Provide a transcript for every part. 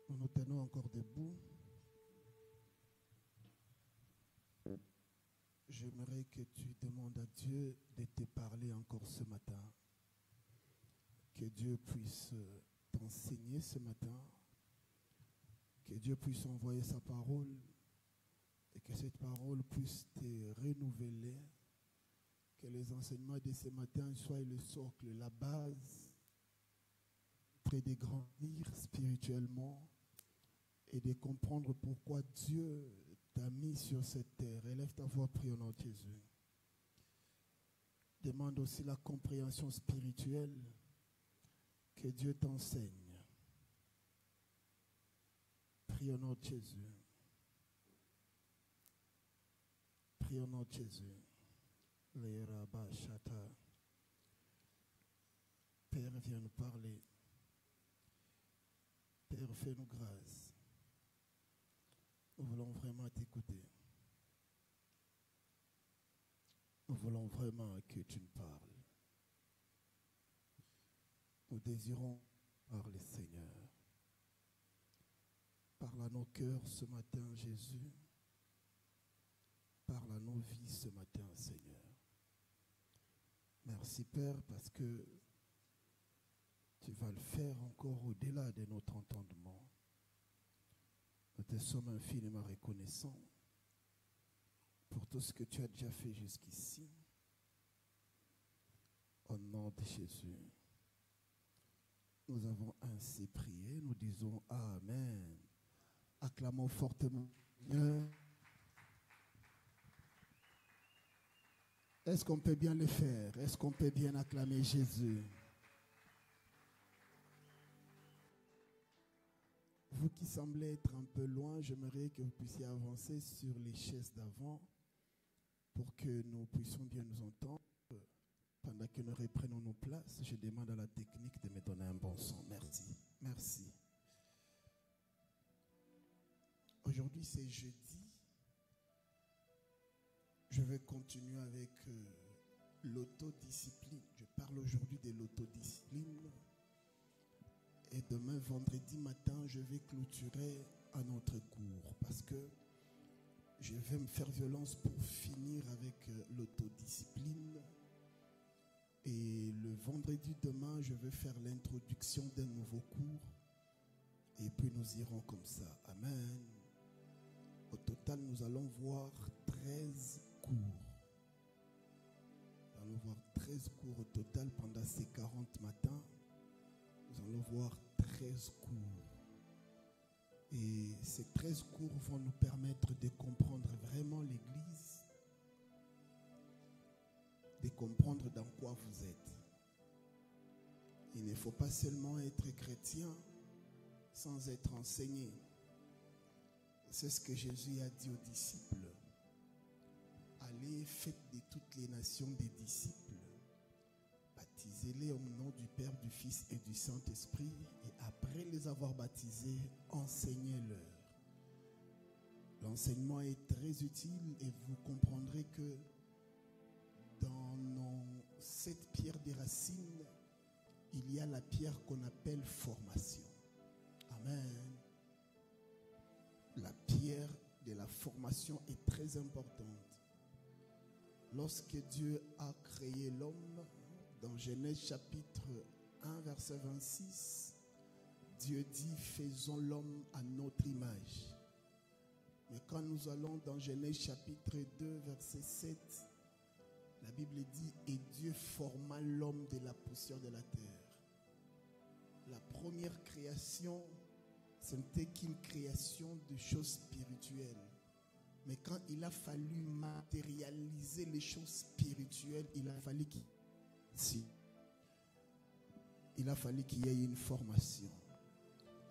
Nous nous tenons encore debout. J'aimerais que tu demandes à Dieu de te parler encore ce matin. Que Dieu puisse t'enseigner ce matin. Que Dieu puisse envoyer sa parole. Et que cette parole puisse te renouveler. Que les enseignements de ce matin soient le socle, la base, près de grandir spirituellement et de comprendre pourquoi Dieu t'a mis sur cette terre. Élève ta voix, prie au nom de Jésus. Demande aussi la compréhension spirituelle. Que Dieu t'enseigne. Prie au nom de Jésus. Prie au nom de Jésus. Père, viens nous parler. Père, fais-nous grâce. Nous voulons vraiment t'écouter. Nous voulons vraiment que tu nous parles. Nous désirons parler, Seigneur. Parle à nos cœurs ce matin, Jésus. Parle à nos vies ce matin, Seigneur. Merci, Père, parce que tu vas le faire encore au-delà de notre entendement. Nous te sommes infiniment reconnaissants pour tout ce que tu as déjà fait jusqu'ici. Au nom de Jésus, nous avons ainsi prié. Nous disons Amen. Acclamons fortement. Est-ce qu'on peut bien le faire? Est-ce qu'on peut bien acclamer Jésus? Vous qui semblez être un peu loin, j'aimerais que vous puissiez avancer sur les chaises d'avant pour que nous puissions bien nous entendre. Pendant que nous reprenons nos places, je demande à la technique de me donner un bon son. Merci. Merci. Aujourd'hui, c'est jeudi. Je vais continuer avec l'autodiscipline. Je parle aujourd'hui de l'autodiscipline. Et demain, vendredi matin, je vais clôturer un autre cours parce que je vais me faire violence pour finir avec l'autodiscipline. Et le vendredi demain, je vais faire l'introduction d'un nouveau cours. Et puis nous irons comme ça. Amen. Au total, nous allons voir 13 cours. Nous allons voir 13 cours au total pendant ces 40 matins. Nous allons voir 13 cours. Et ces 13 cours vont nous permettre de comprendre vraiment l'Église, de comprendre dans quoi vous êtes. Il ne faut pas seulement être chrétien sans être enseigné. C'est ce que Jésus a dit aux disciples. Allez, faites de toutes les nations des disciples. Baptisez-les au nom du Père, du Fils et du Saint-Esprit. Et après les avoir baptisés, enseignez-leur. L'enseignement est très utile et vous comprendrez que dans nos 7 pierres des racines, il y a la pierre qu'on appelle formation. Amen. La pierre de la formation est très importante. Lorsque Dieu a créé l'homme, dans Genèse chapitre 1, verset 26, Dieu dit, faisons l'homme à notre image. Mais quand nous allons dans Genèse chapitre 2, verset 7, la Bible dit, et Dieu forma l'homme de la poussière de la terre. La première création, ce n'était qu'une création de choses spirituelles. Mais quand il a fallu matérialiser les choses spirituelles, il a fallu qu'il y ait une formation.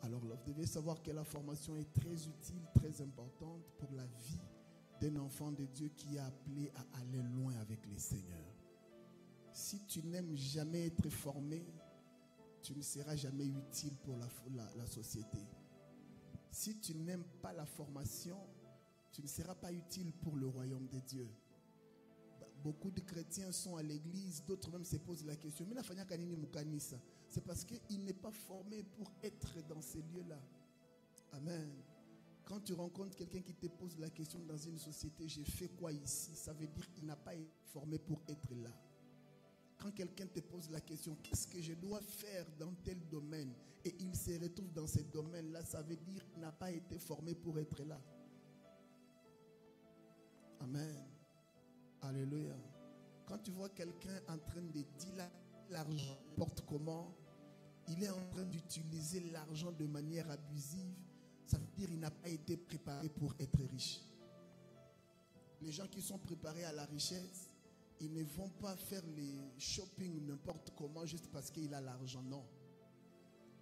Alors, vous devez savoir que la formation est très utile, très importante pour la vie d'un enfant de Dieu qui est appelé à aller loin avec le Seigneur. Si tu n'aimes jamais être formé, tu ne seras jamais utile pour la société. Si tu n'aimes pas la formation, tu ne seras pas utile pour le royaume de Dieu. Beaucoup de chrétiens sont à l'église, d'autres même se posent la question, mais c'est parce qu'il n'est pas formé pour être dans ces lieux-là. Amen. Quand tu rencontres quelqu'un qui te pose la question dans une société, j'ai fait quoi ici? Ça veut dire qu'il n'a pas été formé pour être là. Quand quelqu'un te pose la question, qu'est-ce que je dois faire dans tel domaine? Et il se retrouve dans ce domaine-là, ça veut dire qu'il n'a pas été formé pour être là. Amen. Alléluia. Quand tu vois quelqu'un en train de dilapider l'argent, n'importe comment, il est en train d'utiliser l'argent de manière abusive, ça veut dire qu'il n'a pas été préparé pour être riche. Les gens qui sont préparés à la richesse, ils ne vont pas faire les shopping n'importe comment juste parce qu'il a l'argent, non.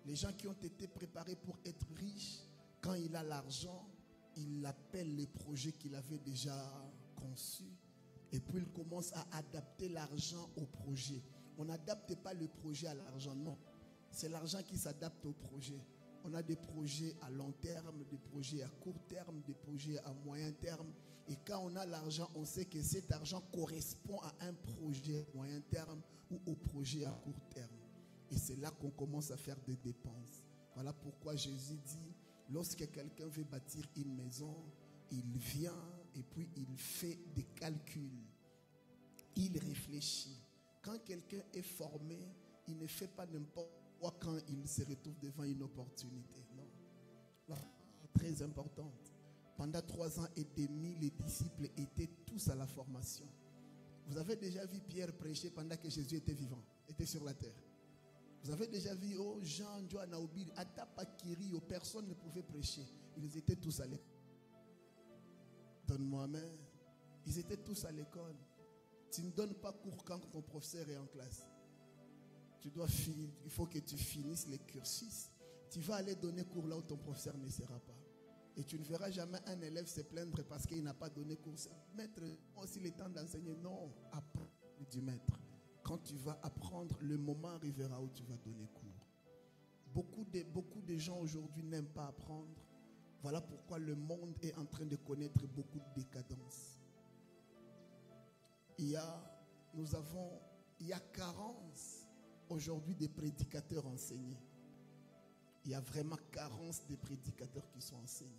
Les gens qui ont été préparés pour être riches, quand il a l'argent, il appelle les projets qu'il avait déjà conçus et puis il commence à adapter l'argent au projet. On n'adapte pas le projet à l'argent, non. C'est l'argent qui s'adapte au projet. On a des projets à long terme, des projets à court terme, des projets à moyen terme. Et quand on a l'argent, on sait que cet argent correspond à un projet à moyen terme ou au projet à court terme. Et c'est là qu'on commence à faire des dépenses. Voilà pourquoi Jésus dit, lorsque quelqu'un veut bâtir une maison, il vient et puis il fait des calculs. Il réfléchit. Quand quelqu'un est formé, il ne fait pas n'importe quoi quand il se retrouve devant une opportunité. Non. La très importante. Pendant 3 ans et demi, les disciples étaient tous à la formation. Vous avez déjà vu Pierre prêcher pendant que Jésus était vivant, était sur la terre. Vous avez déjà vu Jean, Joan, Aubir, Atapakiri, personne ne pouvait prêcher. Ils étaient tous à l'école. Donne-moi amen. Ils étaient tous à l'école. Tu ne donnes pas cours quand ton professeur est en classe. Tu dois finir, il faut que tu finisses les cursus. Tu vas aller donner cours là où ton professeur ne sera pas. Et tu ne verras jamais un élève se plaindre parce qu'il n'a pas donné cours. Maître, aussi le temps d'enseigner. Non, apprends du maître. Quand tu vas apprendre, le moment arrivera où tu vas donner cours. Beaucoup de gens aujourd'hui n'aiment pas apprendre. Voilà pourquoi le monde est en train de connaître beaucoup de décadence. Il y a carence aujourd'hui des prédicateurs enseignés. Il y a vraiment carence des prédicateurs qui sont enseignés.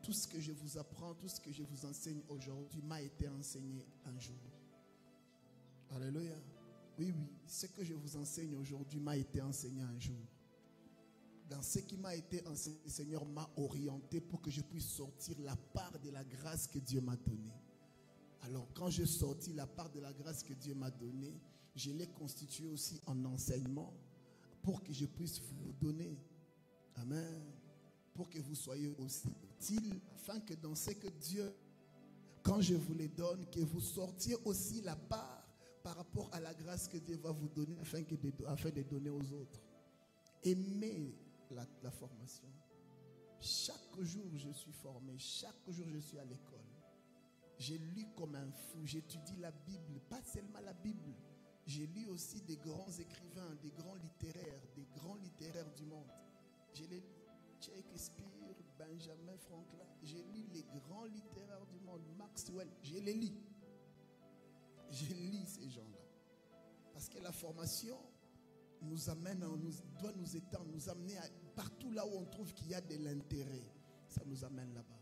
Tout ce que je vous apprends, tout ce que je vous enseigne aujourd'hui m'a été enseigné un jour. Alléluia. Oui, ce que je vous enseigne aujourd'hui m'a été enseigné un jour. Dans ce qui m'a été enseigné, le Seigneur m'a orienté pour que je puisse sortir la part de la grâce que Dieu m'a donnée. Alors, quand je sortis la part de la grâce que Dieu m'a donnée, je l'ai constituée aussi en enseignement pour que je puisse vous donner. Amen. Pour que vous soyez aussi utiles, afin que dans ce que Dieu, quand je vous les donne, que vous sortiez aussi la part par rapport à la grâce que Dieu va vous donner afin de donner aux autres. Aimez la formation. Chaque jour, je suis formé. Chaque jour, je suis à l'école. J'ai lu comme un fou. J'étudie la Bible. Pas seulement la Bible. J'ai lu aussi des grands écrivains, des grands littéraires du monde. J'ai lu Shakespeare, Benjamin Franklin. J'ai lu les grands littéraires du monde. Maxwell. J'ai les lu. J'ai lu ces gens-là. Parce que la formation nous amène, doit nous étendre, nous amener partout là où on trouve qu'il y a de l'intérêt. Ça nous amène là-bas.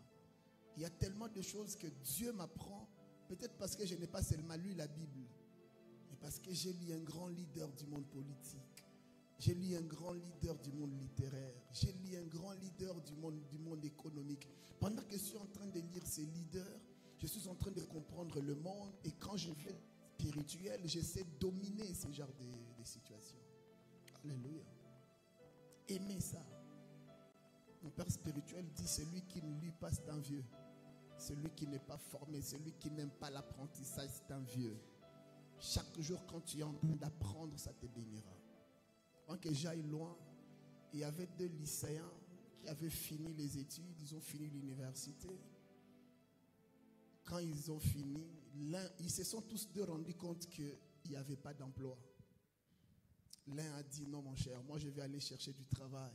Il y a tellement de choses que Dieu m'apprend, peut-être parce que je n'ai pas seulement lu la Bible, mais parce que j'ai lu un grand leader du monde politique. J'ai lu un grand leader du monde littéraire. J'ai lu un grand leader du monde économique. Pendant que je suis en train de lire ces leaders, je suis en train de comprendre le monde. Et quand je vais spirituel, j'essaie de dominer ce genre de situations. Alléluia. Aimez ça. Mon père spirituel dit, celui qui ne lit pas, c'est un vieux. Celui qui n'est pas formé, celui qui n'aime pas l'apprentissage, c'est un vieux. Chaque jour, quand tu es en train d'apprendre, ça te bénira. Avant que j'aille loin, il y avait 2 lycéens qui avaient fini les études, ils ont fini l'université. Quand ils ont fini, ils se sont tous deux rendus compte qu'il n'y avait pas d'emploi. L'un a dit, non mon cher, moi je vais aller chercher du travail.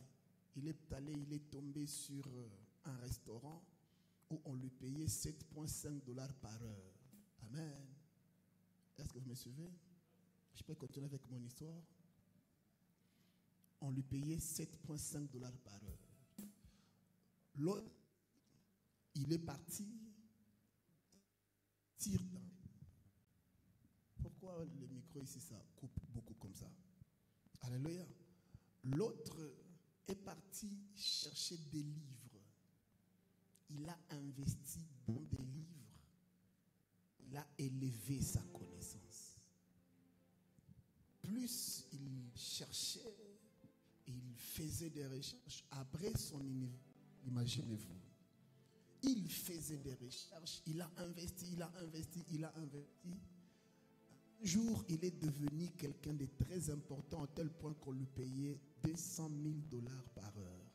Il est tombé sur un restaurant où on lui payait 7,5 $ par heure. Amen. Est-ce que vous me suivez? Je peux continuer avec mon histoire. On lui payait 7,5 $ par heure. L'autre, il est parti. Pourquoi le micro ici, ça coupe beaucoup comme ça? Alléluia. L'autre est parti chercher des livres. Il a investi dans des livres. Il a élevé sa connaissance. Plus il cherchait, il faisait des recherches. Après son université, imaginez-vous, il faisait des recherches, il a investi. Un jour, il est devenu quelqu'un de très important, à tel point qu'on lui payait $200,000 par heure.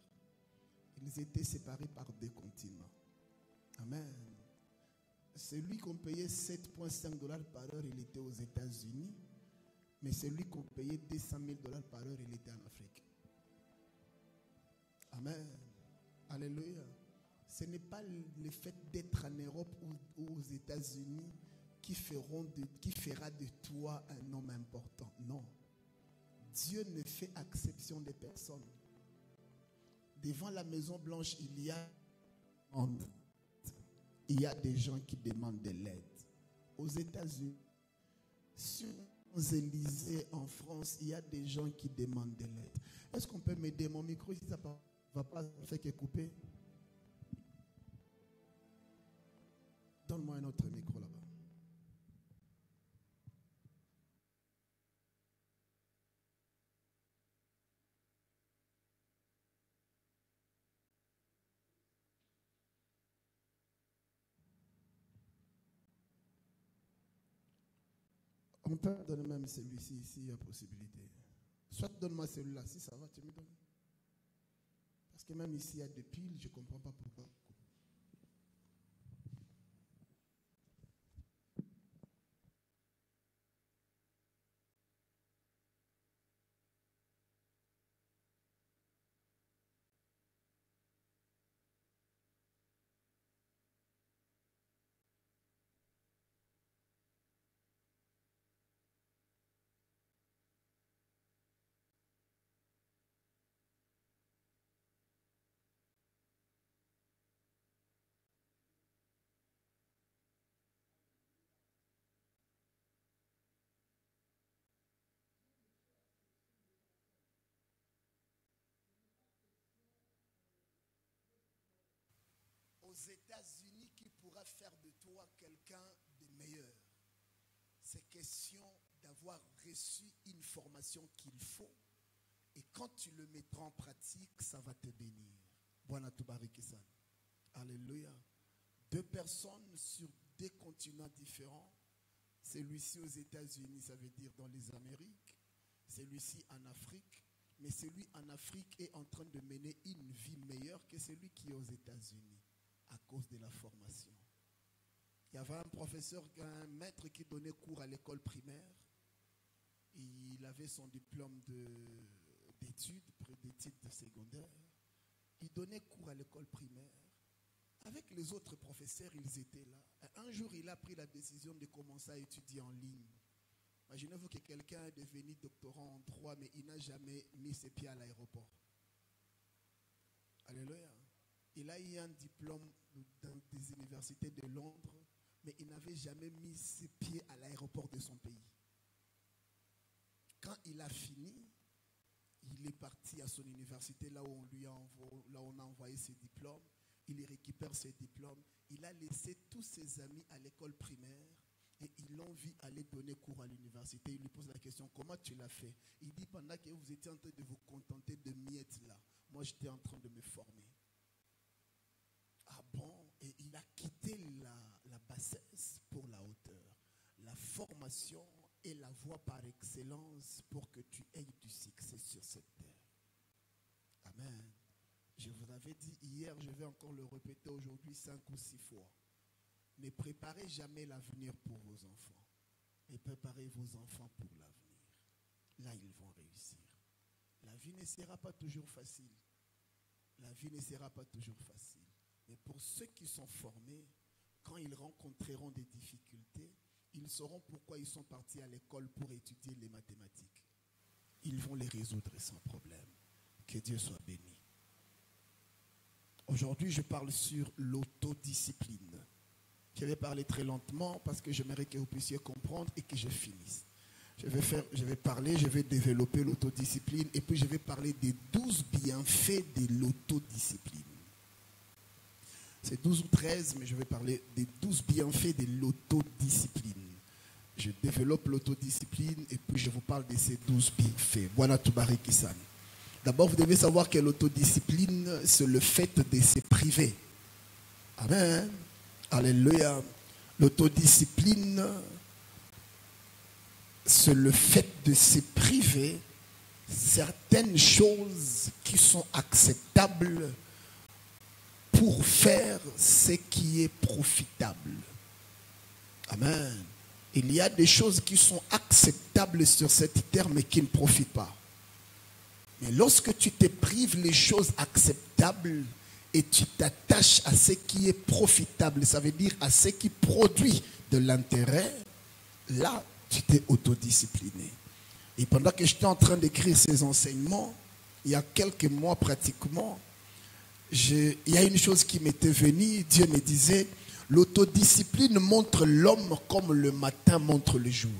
Ils étaient séparés par 2 continents. Amen. Celui qu'on payait $7,5 par heure, il était aux États-Unis. Mais celui qu'on payait $200,000 par heure, il était en Afrique. Amen. Alléluia. Ce n'est pas le fait d'être en Europe ou aux États-Unis qui fera de toi un homme important. Non. Dieu ne fait exception des personnes. Devant la Maison Blanche, il y a des gens qui demandent de l'aide. Aux États-Unis, sur les Élysées en France, il y a des gens qui demandent de l'aide. Est-ce qu'on peut m'aider? Mon micro ici, ça ne va pas faire que couper? Donne-moi un autre micro là-bas. On peut donner même celui-ci, ici, il y a possibilité. Soit donne-moi celui-là, si ça va, tu me donnes. Parce que même ici, il y a des piles, je ne comprends pas pourquoi. Aux États-Unis, qui pourra faire de toi quelqu'un de meilleur? C'est question d'avoir reçu une formation qu'il faut. Et quand tu le mettras en pratique, ça va te bénir. Bwana tubariki sana. Alléluia. 2 personnes sur 2 continents différents. Celui-ci aux États-Unis, ça veut dire dans les Amériques. Celui-ci en Afrique. Mais celui en Afrique est en train de mener une vie meilleure que celui qui est aux États-Unis à cause de la formation. Il y avait un professeur, un maître qui donnait cours à l'école primaire. Il avait son diplôme d'études secondaires. Il donnait cours à l'école primaire. Avec les autres professeurs, ils étaient là. Un jour, il a pris la décision de commencer à étudier en ligne. Imaginez-vous que quelqu'un est devenu doctorant en droit, mais il n'a jamais mis ses pieds à l'aéroport. Alléluia. Il a eu un diplôme dans des universités de Londres, mais il n'avait jamais mis ses pieds à l'aéroport de son pays. Quand il a fini, il est parti à son université, là où on a envoyé ses diplômes. Il récupère ses diplômes. Il a laissé tous ses amis à l'école primaire et ils l'ont vu aller donner cours à l'université. Il lui pose la question, comment tu l'as fait? Il dit, pendant que vous étiez en train de vous contenter de miettes là, moi j'étais en train de me former. Ah bon? Et il a quitté la bassesse pour la hauteur. La formation est la voie par excellence pour que tu aies du succès sur cette terre. Amen. Je vous avais dit hier, je vais encore le répéter aujourd'hui 5 ou 6 fois. Ne préparez jamais l'avenir pour vos enfants. Mais préparez vos enfants pour l'avenir. Là, ils vont réussir. La vie ne sera pas toujours facile. La vie ne sera pas toujours facile. Mais pour ceux qui sont formés, quand ils rencontreront des difficultés, ils sauront pourquoi ils sont partis à l'école pour étudier les mathématiques. Ils vont les résoudre sans problème. Que Dieu soit béni. Aujourd'hui, je parle sur l'autodiscipline. Je vais parler très lentement parce que j'aimerais que vous puissiez comprendre et que je finisse. Je vais développer l'autodiscipline et puis je vais parler des 12 bienfaits de l'autodiscipline. C'est 12 ou 13, mais je vais parler des 12 bienfaits de l'autodiscipline. Je développe l'autodiscipline et puis je vous parle de ces 12 bienfaits. Bwana tubariki sana. D'abord, vous devez savoir que l'autodiscipline, c'est le fait de se priver. Amen. Alléluia. L'autodiscipline, c'est le fait de se priver certaines choses qui sont acceptables pour faire ce qui est profitable. Amen. Il y a des choses qui sont acceptables sur cette terre mais qui ne profitent pas. Mais lorsque tu te prives les choses acceptables et tu t'attaches à ce qui est profitable, ça veut dire à ce qui produit de l'intérêt, là, tu t'es autodiscipliné. Et pendant que j'étais en train d'écrire ces enseignements, il y a quelques mois pratiquement, il y a une chose qui m'était venue, Dieu me disait, l'autodiscipline montre l'homme comme le matin montre le jour.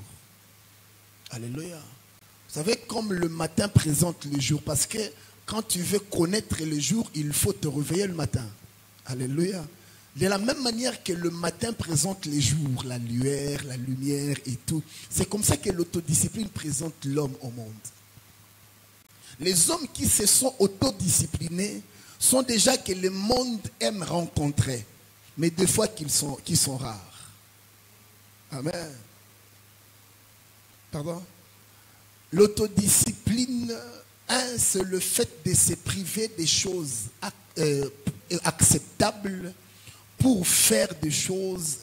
Alléluia. Vous savez, comme le matin présente le jour, parce que quand tu veux connaître le jour, il faut te réveiller le matin. Alléluia. De la même manière que le matin présente les jours, la lueur, la lumière et tout, c'est comme ça que l'autodiscipline présente l'homme au monde. Les hommes qui se sont autodisciplinés sont déjà que le monde aime rencontrer, mais des fois qui sont rares. Amen. Pardon? L'autodiscipline, c'est le fait de se priver des choses acceptables pour faire des choses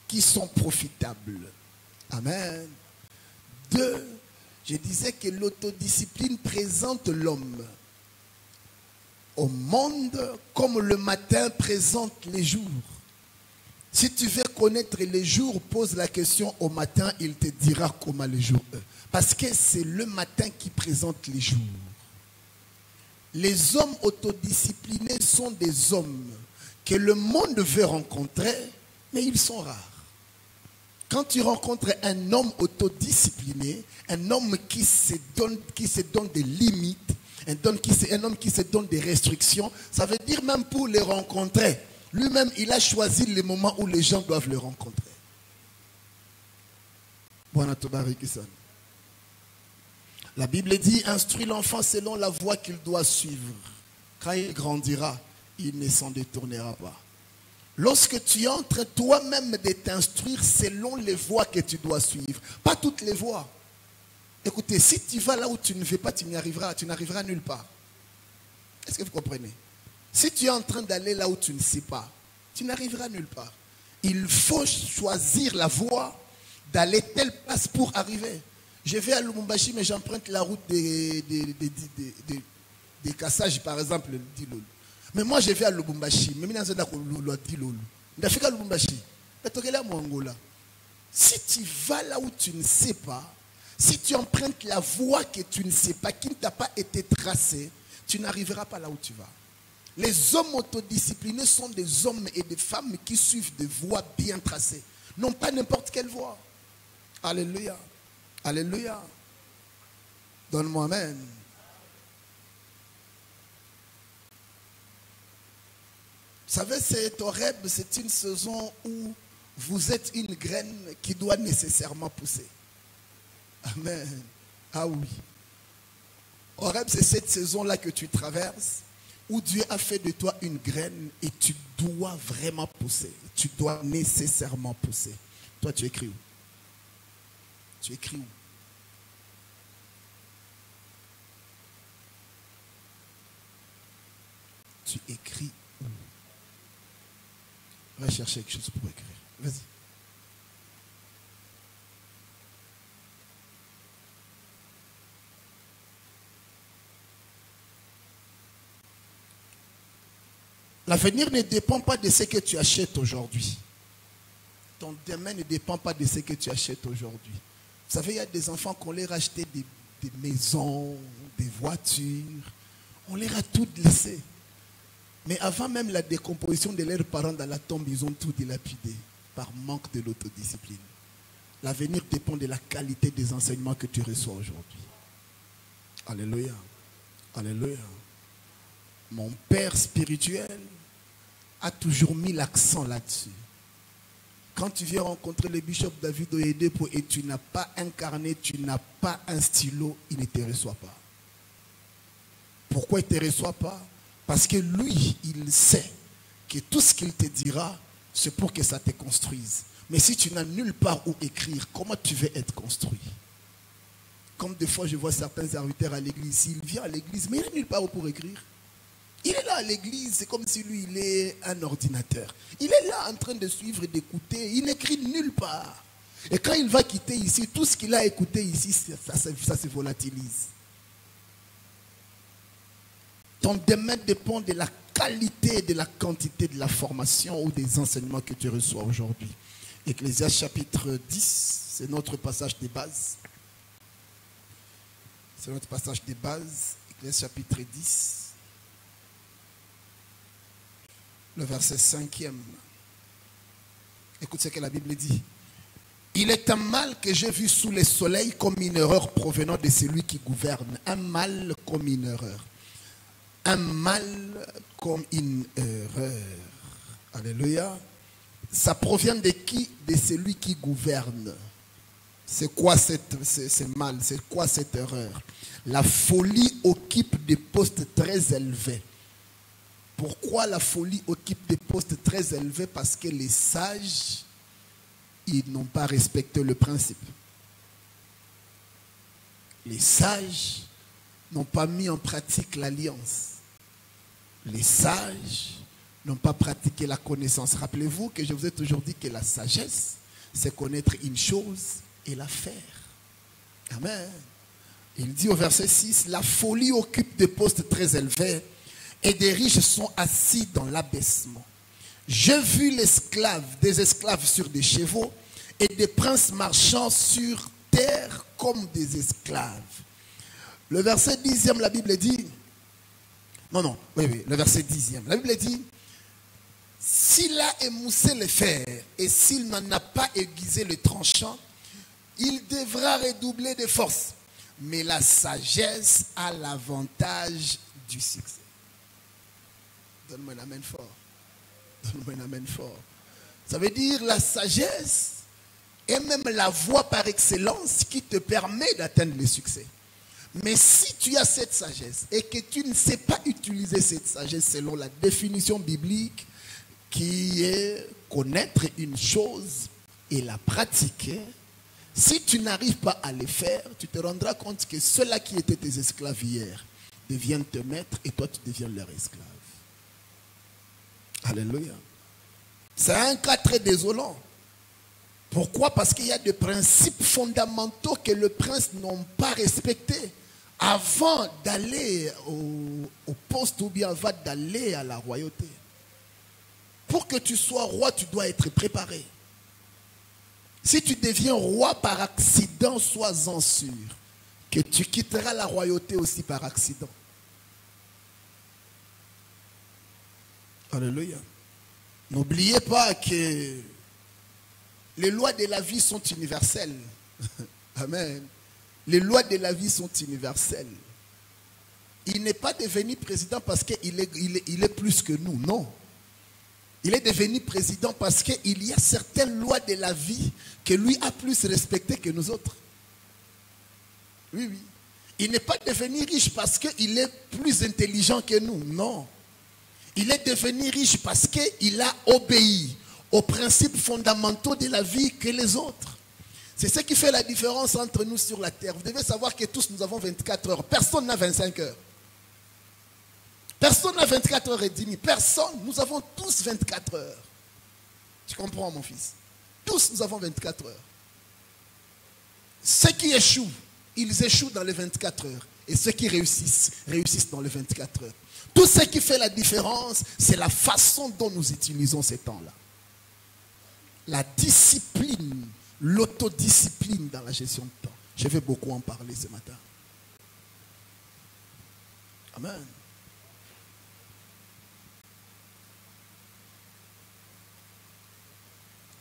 qui sont profitables. Amen. 2, je disais que l'autodiscipline présente l'homme au monde comme le matin présente les jours. Si tu veux connaître les jours, pose la question au matin, il te dira comment les jours sont. Parce que c'est le matin qui présente les jours. Les hommes autodisciplinés sont des hommes que le monde veut rencontrer, mais ils sont rares. Quand tu rencontres un homme autodiscipliné, un homme qui se donne des limites, un homme qui se donne des restrictions, ça veut dire même pour les rencontrer, lui-même, il a choisi les moments où les gens doivent le rencontrer. Bwana tubariki sana. La Bible dit, instruis l'enfant selon la voie qu'il doit suivre. Quand il grandira, il ne s'en détournera pas. Lorsque tu es en train toi-même de t'instruire selon les voies que tu dois suivre, pas toutes les voies. Écoutez, si tu vas là où tu ne veux pas, tu n'arriveras nulle part. Est-ce que vous comprenez? Si tu es en train d'aller là où tu ne sais pas, tu n'arriveras nulle part. Il faut choisir la voie d'aller telle place pour arriver. Je vais à Lubumbashi, mais j'emprunte la route des Kassages, par exemple, Dilolo. Mais moi, je vais à Lubumbashi. Si tu vas là où tu ne sais pas, si tu empruntes la voie que tu ne sais pas, qui ne t'a pas été tracée, tu n'arriveras pas là où tu vas. Les hommes autodisciplinés sont des hommes et des femmes qui suivent des voies bien tracées. Non pas n'importe quelle voie. Alléluia. Alléluia. Donne-moi amen. Vous savez, c'est Horeb, c'est une saison où vous êtes une graine qui doit nécessairement pousser. Amen. Ah oui. Horeb, c'est cette saison-là que tu traverses, où Dieu a fait de toi une graine et tu dois vraiment pousser. Tu dois nécessairement pousser. Toi, tu écris où? Tu écris où? Tu écris où? Va chercher quelque chose pour écrire. Vas-y. L'avenir ne dépend pas de ce que tu achètes aujourd'hui. Ton demain ne dépend pas de ce que tu achètes aujourd'hui. Vous savez, il y a des enfants qu'on leur a acheté des maisons, des voitures. On leur a tout laissé. Mais avant même la décomposition de leurs parents dans la tombe, ils ont tout dilapidé par manque de l'autodiscipline. L'avenir dépend de la qualité des enseignements que tu reçois aujourd'hui. Alléluia. Alléluia. Mon père spirituel a toujours mis l'accent là-dessus. Quand tu viens rencontrer le bishop David Oyedepo et tu n'as pas incarné, tu n'as pas un stylo, il ne te reçoit pas. Pourquoi il ne te reçoit pas? Parce que lui, il sait que tout ce qu'il te dira, c'est pour que ça te construise. Mais si tu n'as nulle part où écrire, comment tu veux être construit? Comme des fois je vois certains serviteurs à l'église, il vient à l'église, mais il n'a nulle part où pour écrire. Il est là à l'église, c'est comme si lui, il est un ordinateur. Il est là en train de suivre et d'écouter, il n'écrit nulle part. Et quand il va quitter ici, tout ce qu'il a écouté ici, ça se volatilise. Ton domaine dépend de la qualité et de la quantité de la formation ou des enseignements que tu reçois aujourd'hui. Ecclésiaste chapitre 10, c'est notre passage de base. C'est notre passage de base. Ecclésiaste chapitre 10. Le verset 5e. Écoute ce que la Bible dit. Il est un mal que j'ai vu sous le soleil comme une erreur provenant de celui qui gouverne. Un mal comme une erreur. Un mal comme une erreur. Alléluia. Ça provient de qui? De celui qui gouverne. C'est quoi ce mal? C'est quoi cette erreur? La folie occupe des postes très élevés. Pourquoi la folie occupe des postes très élevés? Parce que les sages, ils n'ont pas respecté le principe. Les sages n'ont pas mis en pratique l'alliance. Les sages n'ont pas pratiqué la connaissance. Rappelez-vous que je vous ai toujours dit que la sagesse, c'est connaître une chose et la faire. Amen. Il dit au verset 6, la folie occupe des postes très élevés et des riches sont assis dans l'abaissement. J'ai vu des esclaves sur des chevaux et des princes marchant sur terre comme des esclaves. Le verset 10e, la Bible dit, le verset 10e, la Bible dit, s'il a émoussé le fer et s'il n'en a pas aiguisé le tranchant, il devra redoubler de force. Mais la sagesse a l'avantage du succès. Donne-moi un amen fort. Donne-moi un amen fort. Ça veut dire la sagesse est même la voie par excellence qui te permet d'atteindre le succès. Mais si tu as cette sagesse et que tu ne sais pas utiliser cette sagesse selon la définition biblique qui est connaître une chose et la pratiquer, si tu n'arrives pas à le faire, tu te rendras compte que ceux-là qui étaient tes esclaves hier deviennent te maîtres et toi tu deviens leur esclave. Alléluia. C'est un cas très désolant. Pourquoi? Parce qu'il y a des principes fondamentaux que les princes n'ont pas respectés avant d'aller au poste ou bien avant d'aller à la royauté. Pour que tu sois roi, tu dois être préparé. Si tu deviens roi par accident, sois-en sûr que tu quitteras la royauté aussi par accident. Alléluia. N'oubliez pas que les lois de la vie sont universelles. Amen. Les lois de la vie sont universelles. Il n'est pas devenu président parce qu'il est plus que nous, non. Il est devenu président parce qu'il y a certaines lois de la vie que lui a plus respectées que nous autres. Oui, oui. Il n'est pas devenu riche parce qu'il est plus intelligent que nous, non. Il est devenu riche parce qu'il a obéi aux principes fondamentaux de la vie que les autres. C'est ce qui fait la différence entre nous sur la terre. Vous devez savoir que tous nous avons 24 heures. Personne n'a 25 heures. Personne n'a 24 heures et demie. Personne. Nous avons tous 24 heures. Tu comprends, mon fils? Tous nous avons 24 heures. Ceux qui échouent, ils échouent dans les 24 heures. Et ceux qui réussissent, réussissent dans les 24 heures. Tout ce qui fait la différence, c'est la façon dont nous utilisons ces temps-là. La discipline, l'autodiscipline dans la gestion de temps. Je vais beaucoup en parler ce matin. Amen.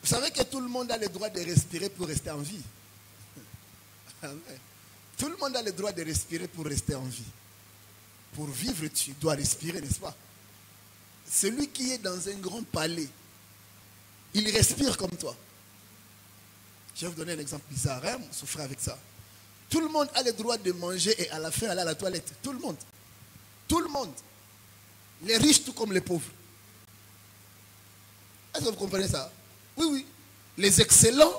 Vous savez que tout le monde a le droit de respirer pour rester en vie. Tout le monde a le droit de respirer pour rester en vie. Pour vivre, tu dois respirer, n'est-ce pas? Celui qui est dans un grand palais, il respire comme toi. Je vais vous donner un exemple bizarre, hein? Souffrez avec ça. Tout le monde a le droit de manger et à la fin aller à la toilette. Tout le monde. Tout le monde. Les riches tout comme les pauvres. Est-ce que vous comprenez ça? Oui, oui. Les excellents,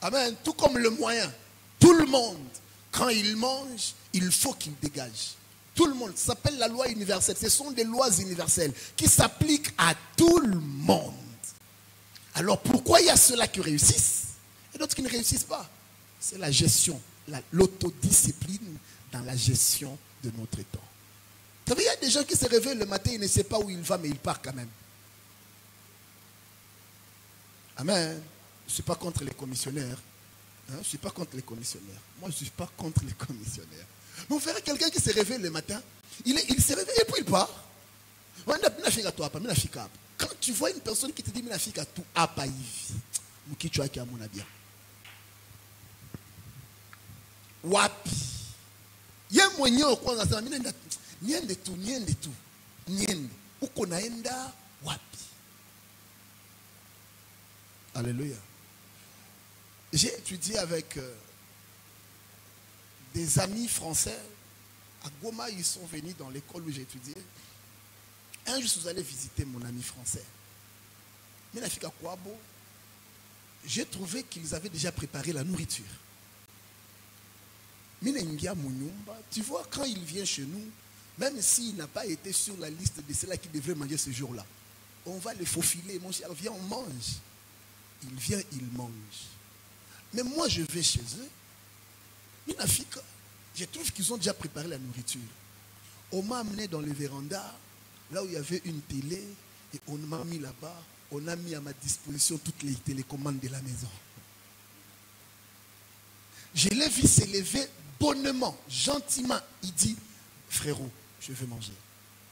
amen, tout comme le moyen. Tout le monde, quand il mange, il faut qu'il dégage. Tout le monde, ça s'appelle la loi universelle. Ce sont des lois universelles qui s'appliquent à tout le monde. Alors pourquoi il y a ceux-là qui réussissent et d'autres qui ne réussissent pas? C'est la gestion, l'autodiscipline dans la gestion de notre temps. Vous savez, il y a des gens qui se réveillent le matin, ils ne savent pas où il va, mais il part quand même. Amen. Je ne suis pas contre les commissionnaires. Hein? Je ne suis pas contre les commissionnaires. Moi, je ne suis pas contre les commissionnaires. Mais on verrait quelqu'un qui se réveille le matin, il se réveille et puis il part. Quand tu vois une personne qui te dit Minafika tout a pas Muki tu as qui a mon abia. Wapi. Ye mwenye okwanza sana mina niende tu. Niende. Uko naenda wapi. Alléluia. J'ai étudié avec des amis français. À Goma, ils sont venus dans l'école où j'ai étudié. Un jour, je suis allé visiter mon ami français. Minafika Kwabo, j'ai trouvé qu'ils avaient déjà préparé la nourriture. Minengia Munyumba, tu vois, quand il vient chez nous, même s'il n'a pas été sur la liste de ceux-là qui devraient manger ce jour-là, on va les faufiler. Mon cher, viens, on mange. Il vient, il mange. Mais moi, je vais chez eux. Minafika, je trouve qu'ils ont déjà préparé la nourriture. On m'a amené dans le véranda, là où il y avait une télé, et on m'a mis là-bas, on a mis à ma disposition toutes les télécommandes de la maison. Je l'ai vu s'élever bonnement, gentiment. Il dit, frérot, je veux manger.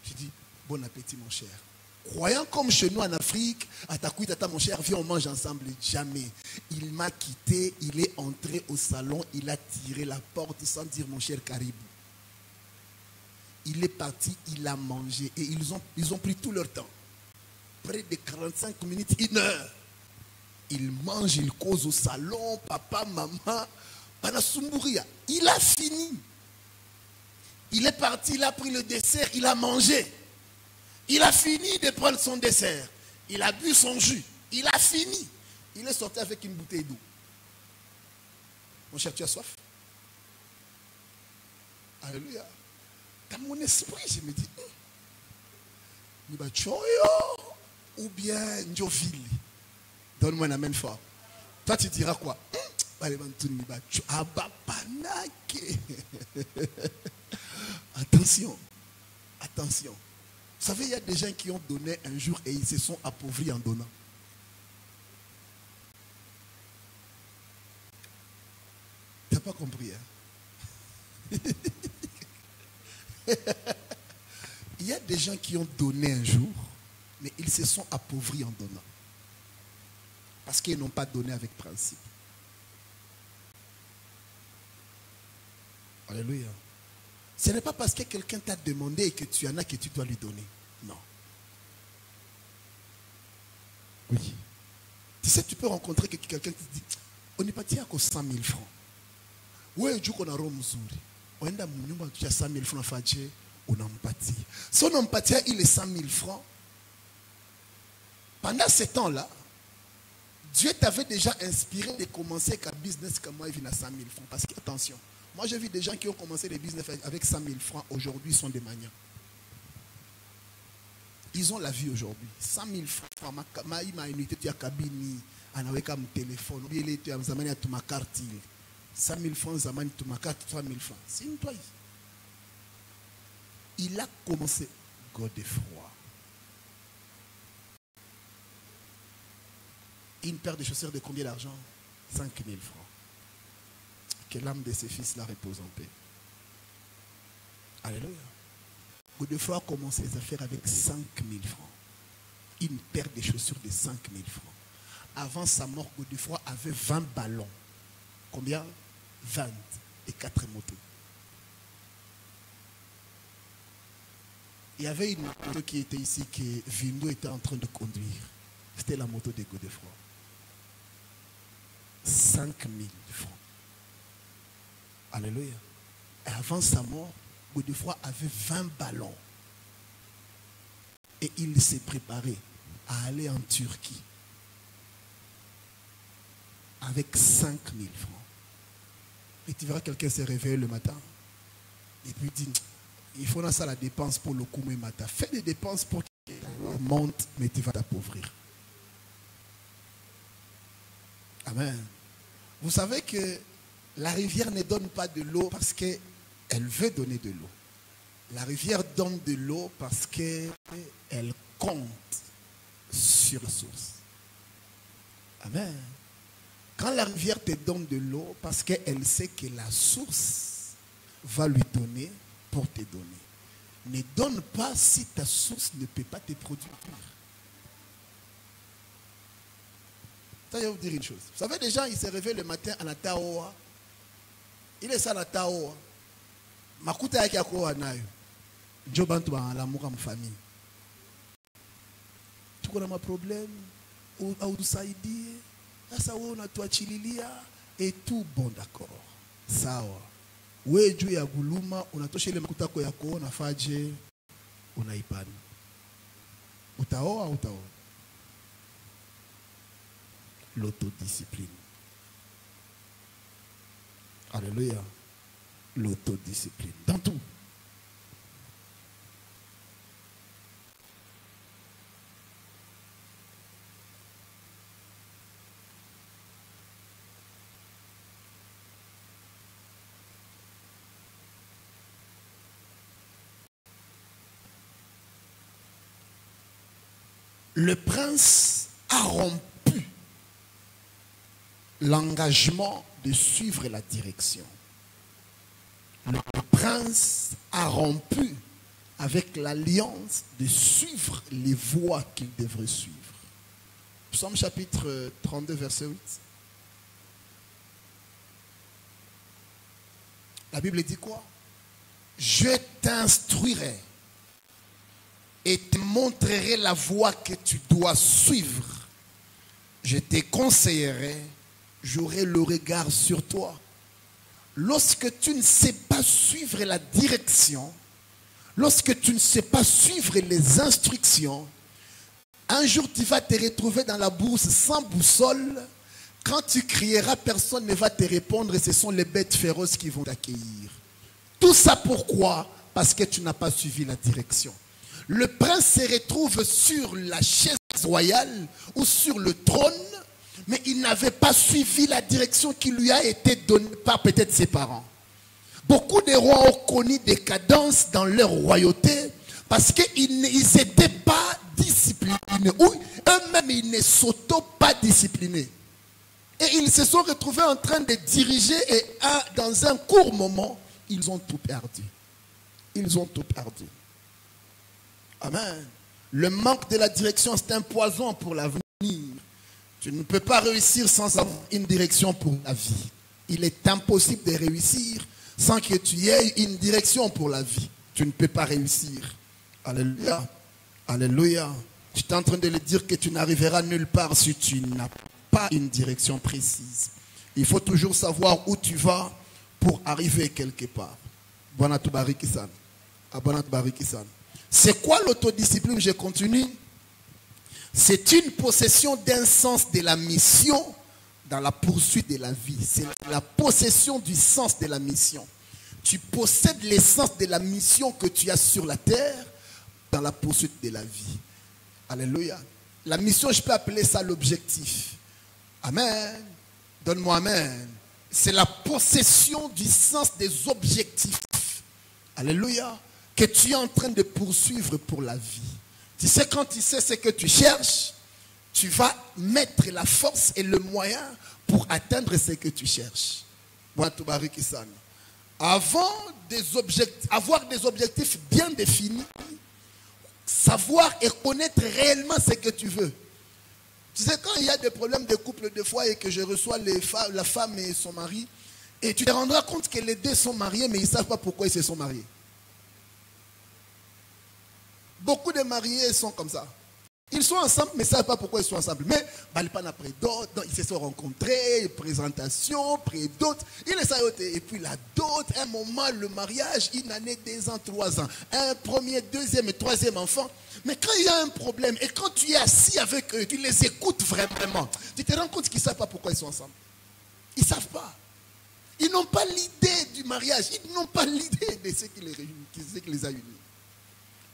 Je dis, bon appétit mon cher. Croyant comme chez nous en Afrique, à Takoui, tata mon cher, viens on mange ensemble. Jamais. Il m'a quitté, il est entré au salon, il a tiré la porte sans dire mon cher Caribou. Il est parti, il a mangé et ils ont pris tout leur temps. Près de 45 minutes, 1 heure. Il mange, il cause au salon, papa, maman, Panasumbouria. Il a fini. Il est parti, il a pris le dessert, il a mangé. Il a fini de prendre son dessert. Il a bu son jus. Il a fini. Il est sorti avec une bouteille d'eau. Mon cher, tu as soif? Alléluia. Dans mon esprit, je me dis, ou bien Njovili. Donne-moi la même fois. Toi, tu diras quoi? Attention. Attention. Vous savez, il y a des gens qui ont donné un jour et ils se sont appauvris en donnant. Tu n'as pas compris, hein? Il y a des gens qui ont donné un jour, mais ils se sont appauvris en donnant. Parce qu'ils n'ont pas donné avec principe. Alléluia. Ce n'est pas parce que quelqu'un t'a demandé et que tu en as que tu dois lui donner. Non. Oui. Tu sais, tu peux rencontrer quelqu'un qui te dit, on n'est pas tiré à 100 000 francs. Ouais, du coup, on a Romzouri. On a 100 000 francs à faire, on a empathie. Si on a empathie, il est 100 000 francs. Pendant ce temps-là, Dieu t'avait déjà inspiré de commencer un business comme moi, il vient à 100 000 francs. Parce que, attention, moi j'ai vu des gens qui ont commencé des business avec 100 000 francs. Aujourd'hui, ils sont des maniants. Ils ont la vie aujourd'hui. 100 000 francs. Ma unité, tu as cabine, avec mon téléphone, tu as ma carte. 100 000 francs, tu as ma carte, 3 000 francs. C'est une toile. Il a commencé Godefroy. Une paire de chaussures de combien d'argent? 5 000 francs. Que l'âme de ses fils la repose en paix. Alléluia. Godefroy a commencé ses affaires avec 5 000 francs. Une paire de chaussures de 5 000 francs. avant sa mort, Godefroy avait 20 ballons. Combien? 20 et 4 motos. Il y avait une moto qui était ici que Vindo était en train de conduire. C'était la moto de Godefroy. 5 000 francs. Alléluia. Et avant sa mort, Godefroy avait 20 ballons. Et il s'est préparé à aller en Turquie avec 5 000 francs. Et tu verras quelqu'un se réveiller le matin et puis dit, il faut ça la dépense pour le Koumé matin. Fais des dépenses pour qu'il monte, mais tu vas t'appauvrir. Amen. Vous savez que la rivière ne donne pas de l'eau parce qu'elle veut donner de l'eau. La rivière donne de l'eau parce qu'elle compte sur la source. Amen. Quand la rivière te donne de l'eau, parce qu'elle sait que la source va lui donner pour te donner. Ne donne pas si ta source ne peut pas te produire. Ça, je vais vous dire une chose. Vous savez, des gens, ils se réveillent le matin à la Taoa. Il est ça la Taoa. Makuta yaki akoa nayo. Jobantu ba l'amour en famille. Tu connais ma problème? Ou tusaidie? Sasa wewe unatuachililia et tout bon d'accord. Sawa. Wewe juu ya guluma unatosha ile makuta yako yako unafaje unaipani. Utaoa utaoa. L'autodiscipline. Alléluia. L'autodiscipline. Dans tout. Le prince a rompu l'engagement de suivre la direction. Le prince a rompu avec l'alliance de suivre les voies qu'il devrait suivre. Psaume chapitre 32, verset 8. La Bible dit quoi? Je t'instruirai et te montrerai la voie que tu dois suivre. Je te conseillerai, j'aurai le regard sur toi. Lorsque tu ne sais pas suivre la direction, lorsque tu ne sais pas suivre les instructions, un jour tu vas te retrouver dans la bourse sans boussole. Quand tu crieras, personne ne va te répondre et ce sont les bêtes féroces qui vont t'accueillir. Tout ça pourquoi? Parce que tu n'as pas suivi la direction. Le prince se retrouve sur la chaise royale ou sur le trône, mais il n'avait pas suivi la direction qui lui a été donnée par peut-être ses parents. Beaucoup de rois ont connu des cadences dans leur royauté parce qu'ils n'étaient pas disciplinés ou eux-mêmes ils ne s'auto-pas disciplinés. Et ils se sont retrouvés en train de diriger et dans un court moment, ils ont tout perdu. Ils ont tout perdu. Amen. Le manque de la direction, c'est un poison pour l'avenir. Tu ne peux pas réussir sans avoir une direction pour la vie. Il est impossible de réussir sans que tu aies une direction pour la vie. Tu ne peux pas réussir. Alléluia. Alléluia. Je suis en train de le dire que tu n'arriveras nulle part si tu n'as pas une direction précise. Il faut toujours savoir où tu vas pour arriver quelque part. Bonatu Barikisan. Bonatu Barikisan. C'est quoi l'autodiscipline? Je continue. C'est une possession d'un sens de la mission dans la poursuite de la vie. C'est la possession du sens de la mission. Tu possèdes l'essence de la mission que tu as sur la terre dans la poursuite de la vie. Alléluia. La mission, je peux appeler ça l'objectif. Amen. Donne-moi amen. C'est la possession du sens des objectifs. Alléluia. Que tu es en train de poursuivre pour la vie. Tu sais, quand tu sais ce que tu cherches, tu vas mettre la force et le moyen pour atteindre ce que tu cherches. Avoir des objectifs bien définis, savoir et connaître réellement ce que tu veux. Tu sais, quand il y a des problèmes de couple des fois et que je reçois la femme et son mari, et tu te rendras compte que les deux sont mariés, mais ils ne savent pas pourquoi ils se sont mariés. Beaucoup de mariés sont comme ça. Ils sont ensemble, mais ils ne savent pas pourquoi ils sont ensemble. Mais après d'autres, ils se sont rencontrés, présentation, près d'autres. Ils le savent. Et puis là, d'autres, un moment, le mariage, une année, 2 ans, 3 ans. Un premier, deuxième et troisième enfant. Mais quand il y a un problème, et quand tu es assis avec eux, tu les écoutes vraiment, tu te rends compte qu'ils ne savent pas pourquoi ils sont ensemble. Ils ne savent pas. Ils n'ont pas l'idée du mariage. Ils n'ont pas l'idée de ce qui les réunit, ce qui les a unis.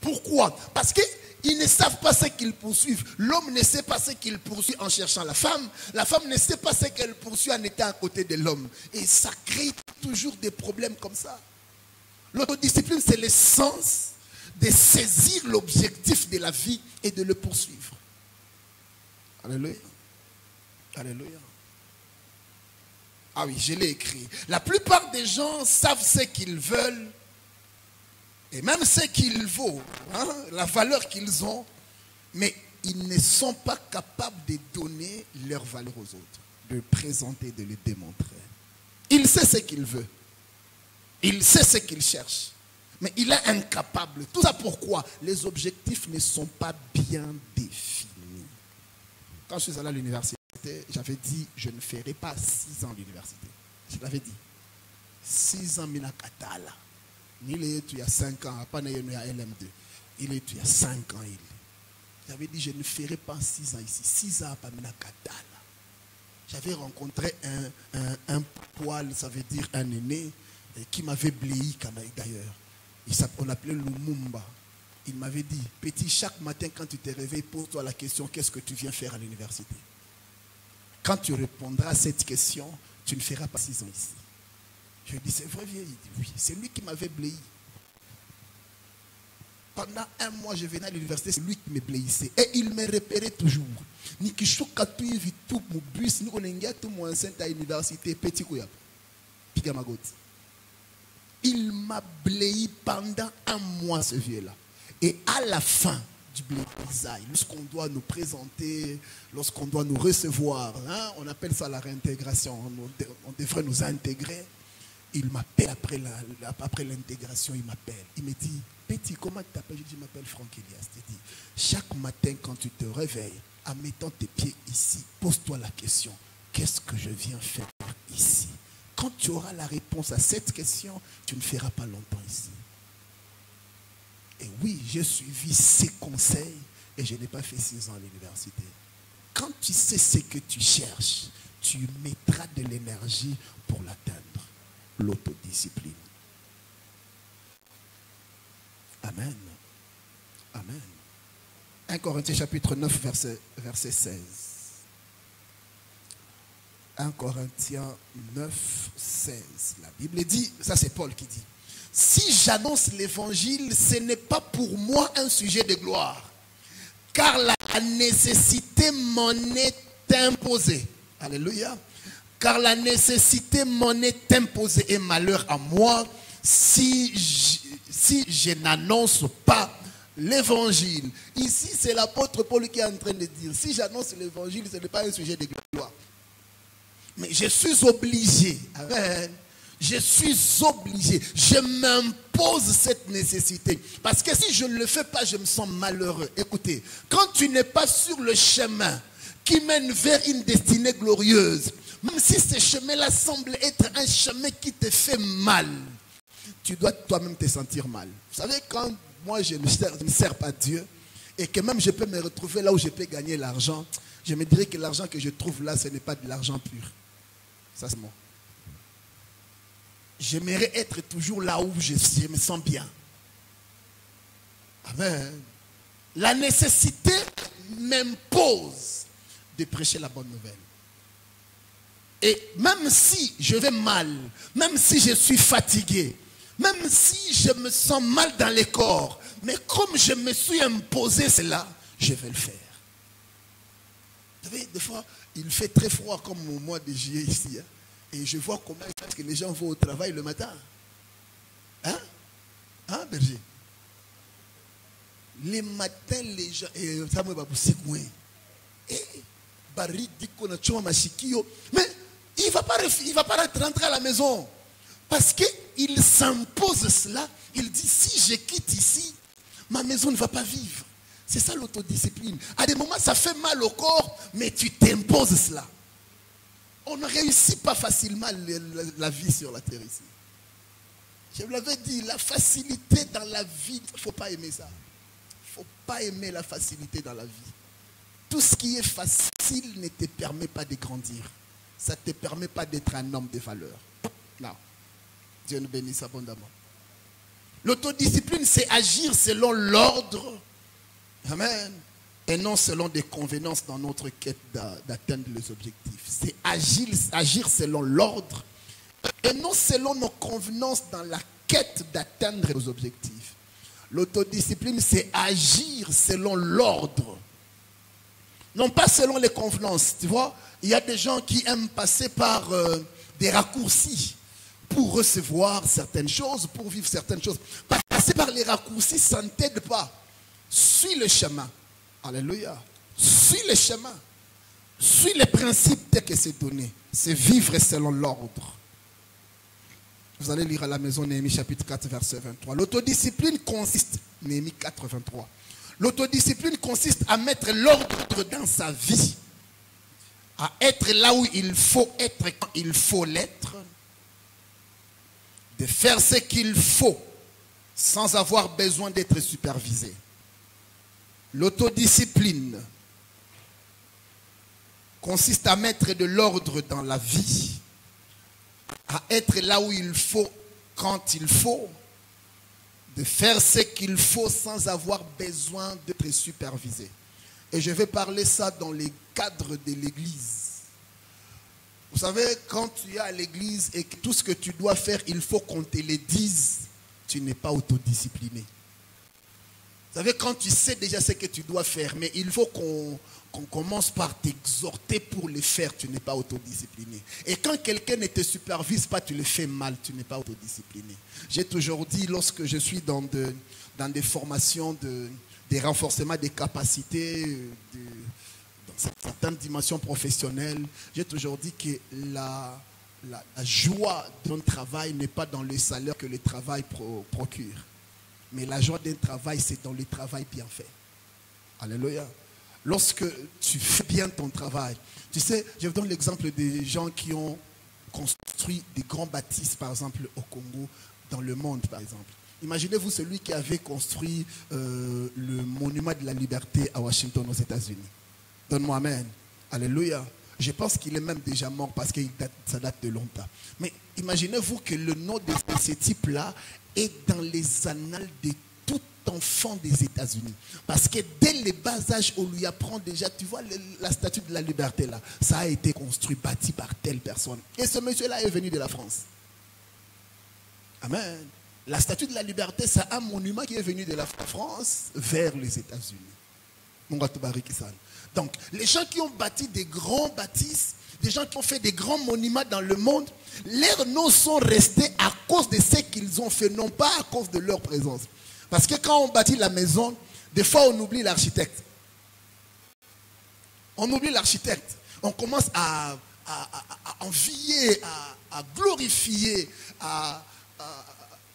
Pourquoi? Parce qu'ils ne savent pas ce qu'ils poursuivent. L'homme ne sait pas ce qu'il poursuit en cherchant la femme. La femme ne sait pas ce qu'elle poursuit en étant à côté de l'homme. Et ça crée toujours des problèmes comme ça. L'autodiscipline, c'est l'essence de saisir l'objectif de la vie et de le poursuivre. Alléluia. Alléluia. Ah oui, je l'ai écrit. La plupart des gens savent ce qu'ils veulent et même ce qu'ils vaut, la valeur qu'ils ont, mais ils ne sont pas capables de donner leur valeur aux autres, de le présenter, de le démontrer. Il sait ce qu'il veut. Il sait ce qu'il cherche. Mais il est incapable. Tout ça pourquoi? Les objectifs ne sont pas bien définis. Quand je suis allé à l'université, j'avais dit, je ne ferai pas 6 ans d'université. Je l'avais dit. 6 ans, minakatala. Il est il y a 5 ans, pas il y a LM2. Il est il y a 5 ans. J'avais dit, je ne ferai pas 6 ans ici. 6 ans, pas minakatala. J'avais rencontré un poil, ça veut dire un aîné, qui m'avait bléi d'ailleurs. On l'appelait Lumumba. Il m'avait dit, petit, chaque matin quand tu te réveilles, pose-toi la question, qu'est-ce que tu viens faire à l'université? Quand tu répondras à cette question, tu ne feras pas 6 ans ici. Je lui ai dit, c'est vrai, vieux? Il dit, oui, c'est lui qui m'avait bléi. Pendant 1 mois, je venais à l'université, c'est lui qui me bléissait. Et il me repérait toujours. Il m'a bléi pendant 1 mois, ce vieux-là. Et à la fin du bléisaille, lorsqu'on doit nous présenter, lorsqu'on doit nous recevoir, on appelle ça la réintégration, on devrait nous intégrer. Il m'appelle après l'intégration, il m'appelle. Il me dit, petit, comment tu t'appelles? Je dis, je m'appelle Franck Elias. Il dit, chaque matin quand tu te réveilles, en mettant tes pieds ici, pose-toi la question, qu'est-ce que je viens faire ici? Quand tu auras la réponse à cette question, tu ne feras pas longtemps ici. Et oui, j'ai suivi ces conseils et je n'ai pas fait 6 ans à l'université. Quand tu sais ce que tu cherches, tu mettras de l'énergie pour l'atteindre. L'autodiscipline. Amen. Amen. 1 Corinthiens chapitre 9, verset 16. 1 Corinthiens 9, 16. La Bible dit, ça c'est Paul qui dit, si j'annonce l'évangile, ce n'est pas pour moi un sujet de gloire, car la nécessité m'en est imposée. Alléluia. Car la nécessité m'en est imposée et malheur à moi si je n'annonce pas l'évangile. Ici, c'est l'apôtre Paul qui est en train de dire, si j'annonce l'évangile, ce n'est pas un sujet de gloire. Mais je suis obligé. Amen. Je suis obligé. Je m'impose cette nécessité. Parce que si je ne le fais pas, je me sens malheureux. Écoutez, quand tu n'es pas sur le chemin qui mène vers une destinée glorieuse, même si ce chemin-là semble être un chemin qui te fait mal, tu dois toi-même te sentir mal. Vous savez, quand moi je ne sers pas Dieu, et que même je peux me retrouver là où je peux gagner l'argent, je me dirais que l'argent que je trouve là, ce n'est pas de l'argent pur. Ça c'est moi. J'aimerais être toujours là où je me sens bien. Amen. La nécessité m'impose de prêcher la bonne nouvelle. Et même si je vais mal, même si je suis fatigué, même si je me sens mal dans le corps, mais comme je me suis imposé cela, je vais le faire. Vous savez, des fois, il fait très froid comme au mois de juillet ici. Et je vois comment est-ce que les gens vont au travail le matin. Hein, berger? Les matins, les gens... Et ça me va pousser coin. Et Mais il ne va pas rentrer à la maison. Parce qu'il s'impose cela. Il dit, si je quitte ici, ma maison ne va pas vivre. C'est ça l'autodiscipline. À des moments, ça fait mal au corps, mais tu t'imposes cela. On ne réussit pas facilement la vie sur la terre ici. Je vous l'avais dit, la facilité dans la vie, il ne faut pas aimer ça. Il ne faut pas aimer la facilité dans la vie. Tout ce qui est facile ne te permet pas de grandir. Ça ne te permet pas d'être un homme de valeur. Non. Dieu nous bénisse abondamment. L'autodiscipline, c'est agir selon l'ordre. Amen. Et non selon des convenances dans notre quête d'atteindre les objectifs. C'est agir selon l'ordre. Et non selon nos convenances dans la quête d'atteindre nos objectifs. L'autodiscipline, c'est agir selon l'ordre. Non pas selon les convenances. Tu vois, il y a des gens qui aiment passer par des raccourcis pour recevoir certaines choses, pour vivre certaines choses. Passer par les raccourcis, ça ne t'aide pas. Suis le chemin. Alléluia. Suis le chemin. Suis les principes tels que c'est donné. C'est vivre selon l'ordre. Vous allez lire à la maison Néhémie chapitre 4 verset 23. L'autodiscipline consiste, Néhémie 4 23. L'autodiscipline consiste à mettre l'ordre dans sa vie. À être là où il faut être quand il faut l'être. De faire ce qu'il faut sans avoir besoin d'être supervisé. L'autodiscipline consiste à mettre de l'ordre dans la vie, à être là où il faut, quand il faut, de faire ce qu'il faut sans avoir besoin d'être supervisé. Et je vais parler ça dans les cadres de l'église. Vous savez, quand tu es à l'église et que tout ce que tu dois faire, il faut qu'on te le dise, tu n'es pas autodiscipliné. Vous savez, quand tu sais déjà ce que tu dois faire, mais il faut qu'on commence par t'exhorter pour le faire, tu n'es pas autodiscipliné. Et quand quelqu'un ne te supervise pas, tu le fais mal, tu n'es pas autodiscipliné. J'ai toujours dit, lorsque je suis dans des formations, des renforcements des capacités, dans certaines dimensions professionnelles, j'ai toujours dit que la joie d'un travail n'est pas dans le salaire que le travail procure. Mais la joie d'un travail, c'est dans le travail bien fait. Alléluia. Lorsque tu fais bien ton travail, tu sais, je vous donne l'exemple des gens qui ont construit des grands bâtisses, par exemple au Congo, dans le monde, par exemple. Imaginez-vous celui qui avait construit le monument de la liberté à Washington, aux États-Unis. Donne-moi amen. Alléluia. Je pense qu'il est même déjà mort parce que ça date de longtemps. Mais imaginez-vous que le nom de ce type-là est dans les annales de tout enfant des États-Unis. Parce que dès le bas âge, on lui apprend déjà, tu vois, la statue de la liberté là, ça a été construit, bâti par telle personne. Et ce monsieur-là est venu de la France. Amen. La statue de la liberté, c'est un monument qui est venu de la France vers les États-Unis. Donc, les gens qui ont bâti des grands bâtisses, des gens qui ont fait des grands monuments dans le monde, leurs noms sont restés à cause de ce qu'ils ont fait, non pas à cause de leur présence. Parce que quand on bâtit la maison, des fois on oublie l'architecte. On oublie l'architecte. On commence à envier, à glorifier,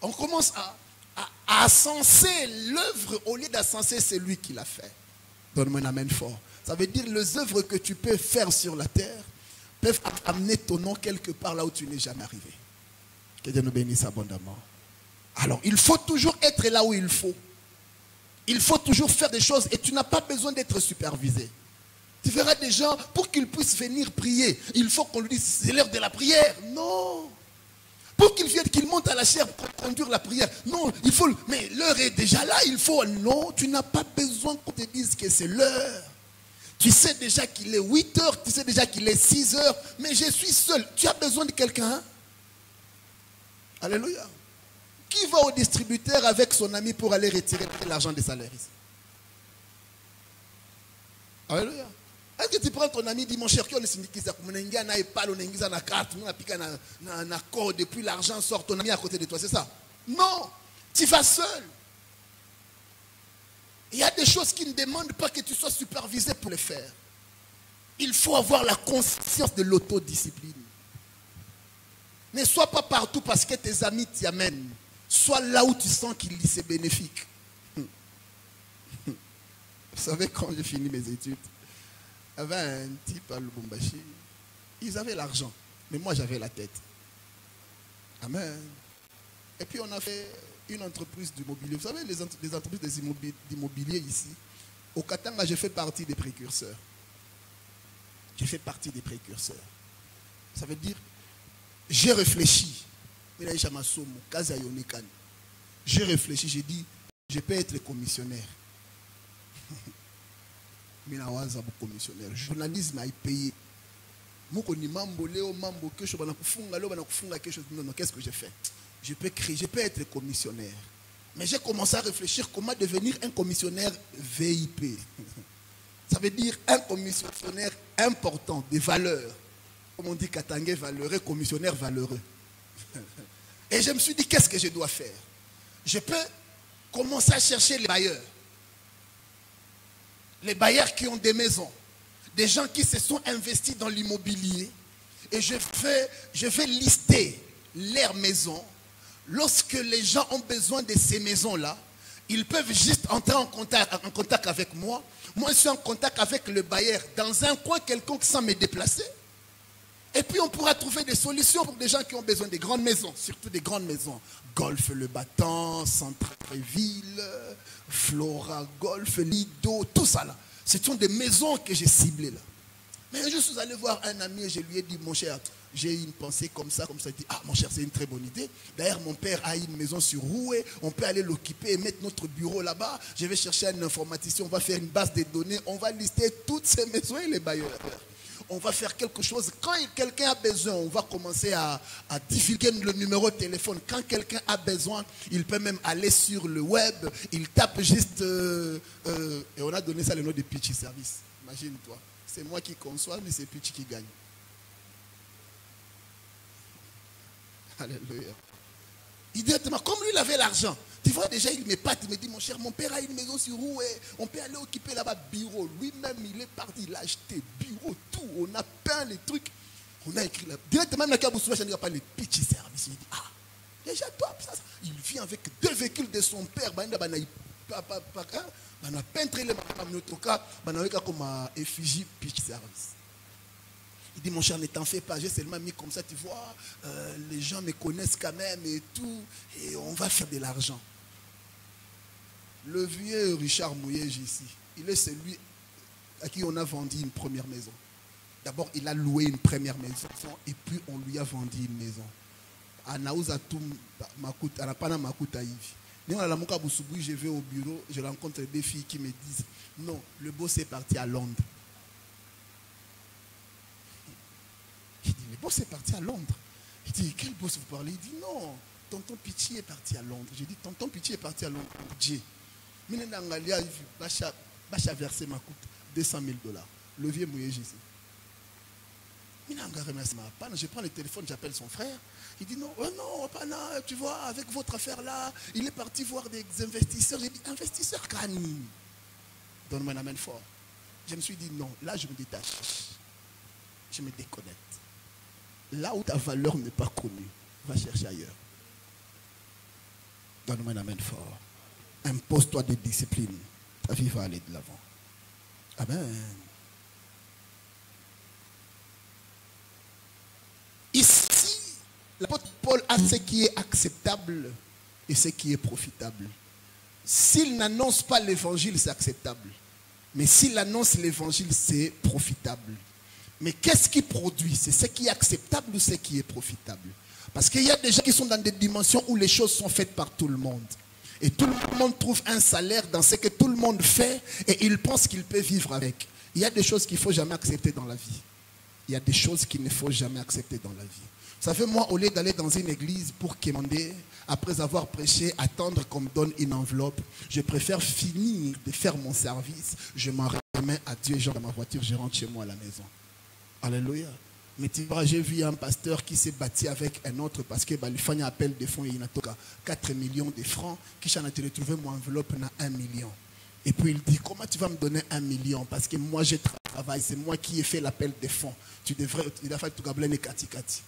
on commence à ascenser l'œuvre au lieu d'ascenser celui qui l'a fait. Donne-moi un amen fort. Ça veut dire les œuvres que tu peux faire sur la terre peuvent amener ton nom quelque part là où tu n'es jamais arrivé. Que Dieu nous bénisse abondamment. Alors, il faut toujours être là où il faut. Il faut toujours faire des choses et tu n'as pas besoin d'être supervisé. Tu verras des gens, pour qu'ils puissent venir prier, il faut qu'on lui dise, c'est l'heure de la prière. Non. Pour qu'il vienne, qu'il monte à la chaire pour conduire la prière. Non, il faut, mais l'heure est déjà là, il faut. Non, tu n'as pas besoin qu'on te dise que c'est l'heure. Tu sais déjà qu'il est 8 heures, tu sais déjà qu'il est 6 heures, mais je suis seul. Tu as besoin de quelqu'un, hein? Alléluia. Qui va au distributeur avec son ami pour aller retirer l'argent des salaires ici? Alléluia. Est-ce que tu prends ton ami, dis mon cher, qui est le syndicat, depuis l'argent sort, ton ami à côté de toi, c'est ça? Non, tu vas seul. Il y a des choses qui ne demandent pas que tu sois supervisé pour les faire. Il faut avoir la conscience de l'autodiscipline. Ne sois pas partout parce que tes amis t'y amènent. Sois là où tu sens qu'il c'est bénéfique. Vous savez, quand j'ai fini mes études, il y avait un type à Lubumbashi. Ils avaient l'argent, mais moi j'avais la tête. Amen. Et puis on a fait une entreprise d'immobilier. Vous savez, les entreprises d'immobilier ici, au Katanga, j'ai fait partie des précurseurs. J'ai fait partie des précurseurs. Ça veut dire, j'ai réfléchi. J'ai réfléchi, j'ai dit, je peux être commissionnaire. Commissionnaire. Journalisme a payé. Qu'est-ce que j'ai fait? Je peux créer, je peux être commissionnaire. Mais j'ai commencé à réfléchir comment devenir un commissionnaire VIP. Ça veut dire un commissionnaire important, des valeurs. Comme on dit, Katangé valeureux, commissionnaire valeureux. Et je me suis dit, qu'est-ce que je dois faire? Je peux commencer à chercher les bailleurs. Les bailleurs qui ont des maisons. Des gens qui se sont investis dans l'immobilier. Et je vais lister leurs maisons. Lorsque les gens ont besoin de ces maisons-là, ils peuvent juste entrer en contact avec moi. Moi, je suis en contact avec le bailleur dans un coin quelconque sans me déplacer. Et puis, on pourra trouver des solutions pour des gens qui ont besoin de grandes maisons, surtout des grandes maisons. Golf Le Battant, Centre-Ville, Flora, Golf, Lido, tout ça là. Ce sont des maisons que j'ai ciblées là. Mais je suis allé voir un ami et je lui ai dit, mon cher, j'ai une pensée comme ça. Il dit, ah mon cher, c'est une très bonne idée. D'ailleurs, mon père a une maison sur Roué. On peut aller l'occuper et mettre notre bureau là-bas. Je vais chercher un informaticien. On va faire une base de données. On va lister toutes ces maisons et les bailleurs. On va faire quelque chose. Quand quelqu'un a besoin, on va commencer à divulguer le numéro de téléphone. Quand quelqu'un a besoin, il peut même aller sur le web. Il tape juste... et on a donné ça le nom de Pitchy Service. Imagine-toi. C'est moi qui conçois, mais c'est Pitchy qui gagne. Alléluia. Directement, comme lui, il avait l'argent. Tu vois, déjà, il m'épate. Il me dit, mon cher, mon père a une maison sur Roué. On peut aller occuper là-bas bureau. Lui-même, il est parti. Il a acheté bureau, tout. On a peint les trucs. On a écrit là. Directement, il n'y a pas les petits services. Il dit, ah, déjà, toi, ça. Il vient avec 2 véhicules de son père. On a peintré les cas. On a comme effigie pitch service. Il dit, mon cher, ne t'en fais pas, j'ai seulement mis comme ça, tu vois, les gens me connaissent quand même et tout, et on va faire de l'argent. Le vieux Richard Mouyej ici, il est celui à qui on a vendu une première maison. D'abord, il a loué une première maison, et puis on lui a vendu une maison. À Naouzatum, à Napana Makuta Ivi. Je vais au bureau, je rencontre des filles qui me disent, non, le boss est parti à Londres. Il dit, le boss est parti à Londres. Il dit, quel boss vous parlez? Il dit, non, tonton Pitchy est parti à Londres. J'ai dit, tonton Pitchy est parti à Londres. Dieu. Bacha versé ma coûte $200,000. Le vieux mouillé ici. Je prends le téléphone, j'appelle son frère. Il dit, non, non, tu vois, avec votre affaire là, il est parti voir des investisseurs. J'ai dit, investisseurs Kani. Donne-moi un amène fort. Je me suis dit, non, là je me détache. Je me déconnecte. Là où ta valeur n'est pas connue, va chercher ailleurs. Donne-moi un amen fort. Impose-toi des disciplines. Ta vie va aller de l'avant. Amen. Ici, l'apôtre Paul a ce qui est acceptable et ce qui est profitable. S'il n'annonce pas l'évangile, c'est acceptable. Mais s'il annonce l'évangile, c'est profitable. Mais qu'est-ce qui produit? C'est ce qui est acceptable ou ce qui est profitable? Parce qu'il y a des gens qui sont dans des dimensions où les choses sont faites par tout le monde. Et tout le monde trouve un salaire dans ce que tout le monde fait et il pense qu'il peut vivre avec. Il y a des choses qu'il ne faut jamais accepter dans la vie. Il y a des choses qu'il ne faut jamais accepter dans la vie. Vous savez, moi, au lieu d'aller dans une église pour quémander, après avoir prêché, attendre qu'on me donne une enveloppe, je préfère finir de faire mon service. Je m'en remets à Dieu, genre dans ma voiture, je rentre chez moi à la maison. Alléluia. Mais tu vois, j'ai vu un pasteur qui s'est battu avec un autre parce que il fallait un appel de fonds et il a 4 millions de francs qui s'en a retrouvé mon enveloppe à 1 million. Et puis il dit, comment tu vas me donner 1 million? Parce que moi j'ai travaillé travail, c'est moi qui ai fait l'appel des fonds. Il a fallu tout gabler kati kati.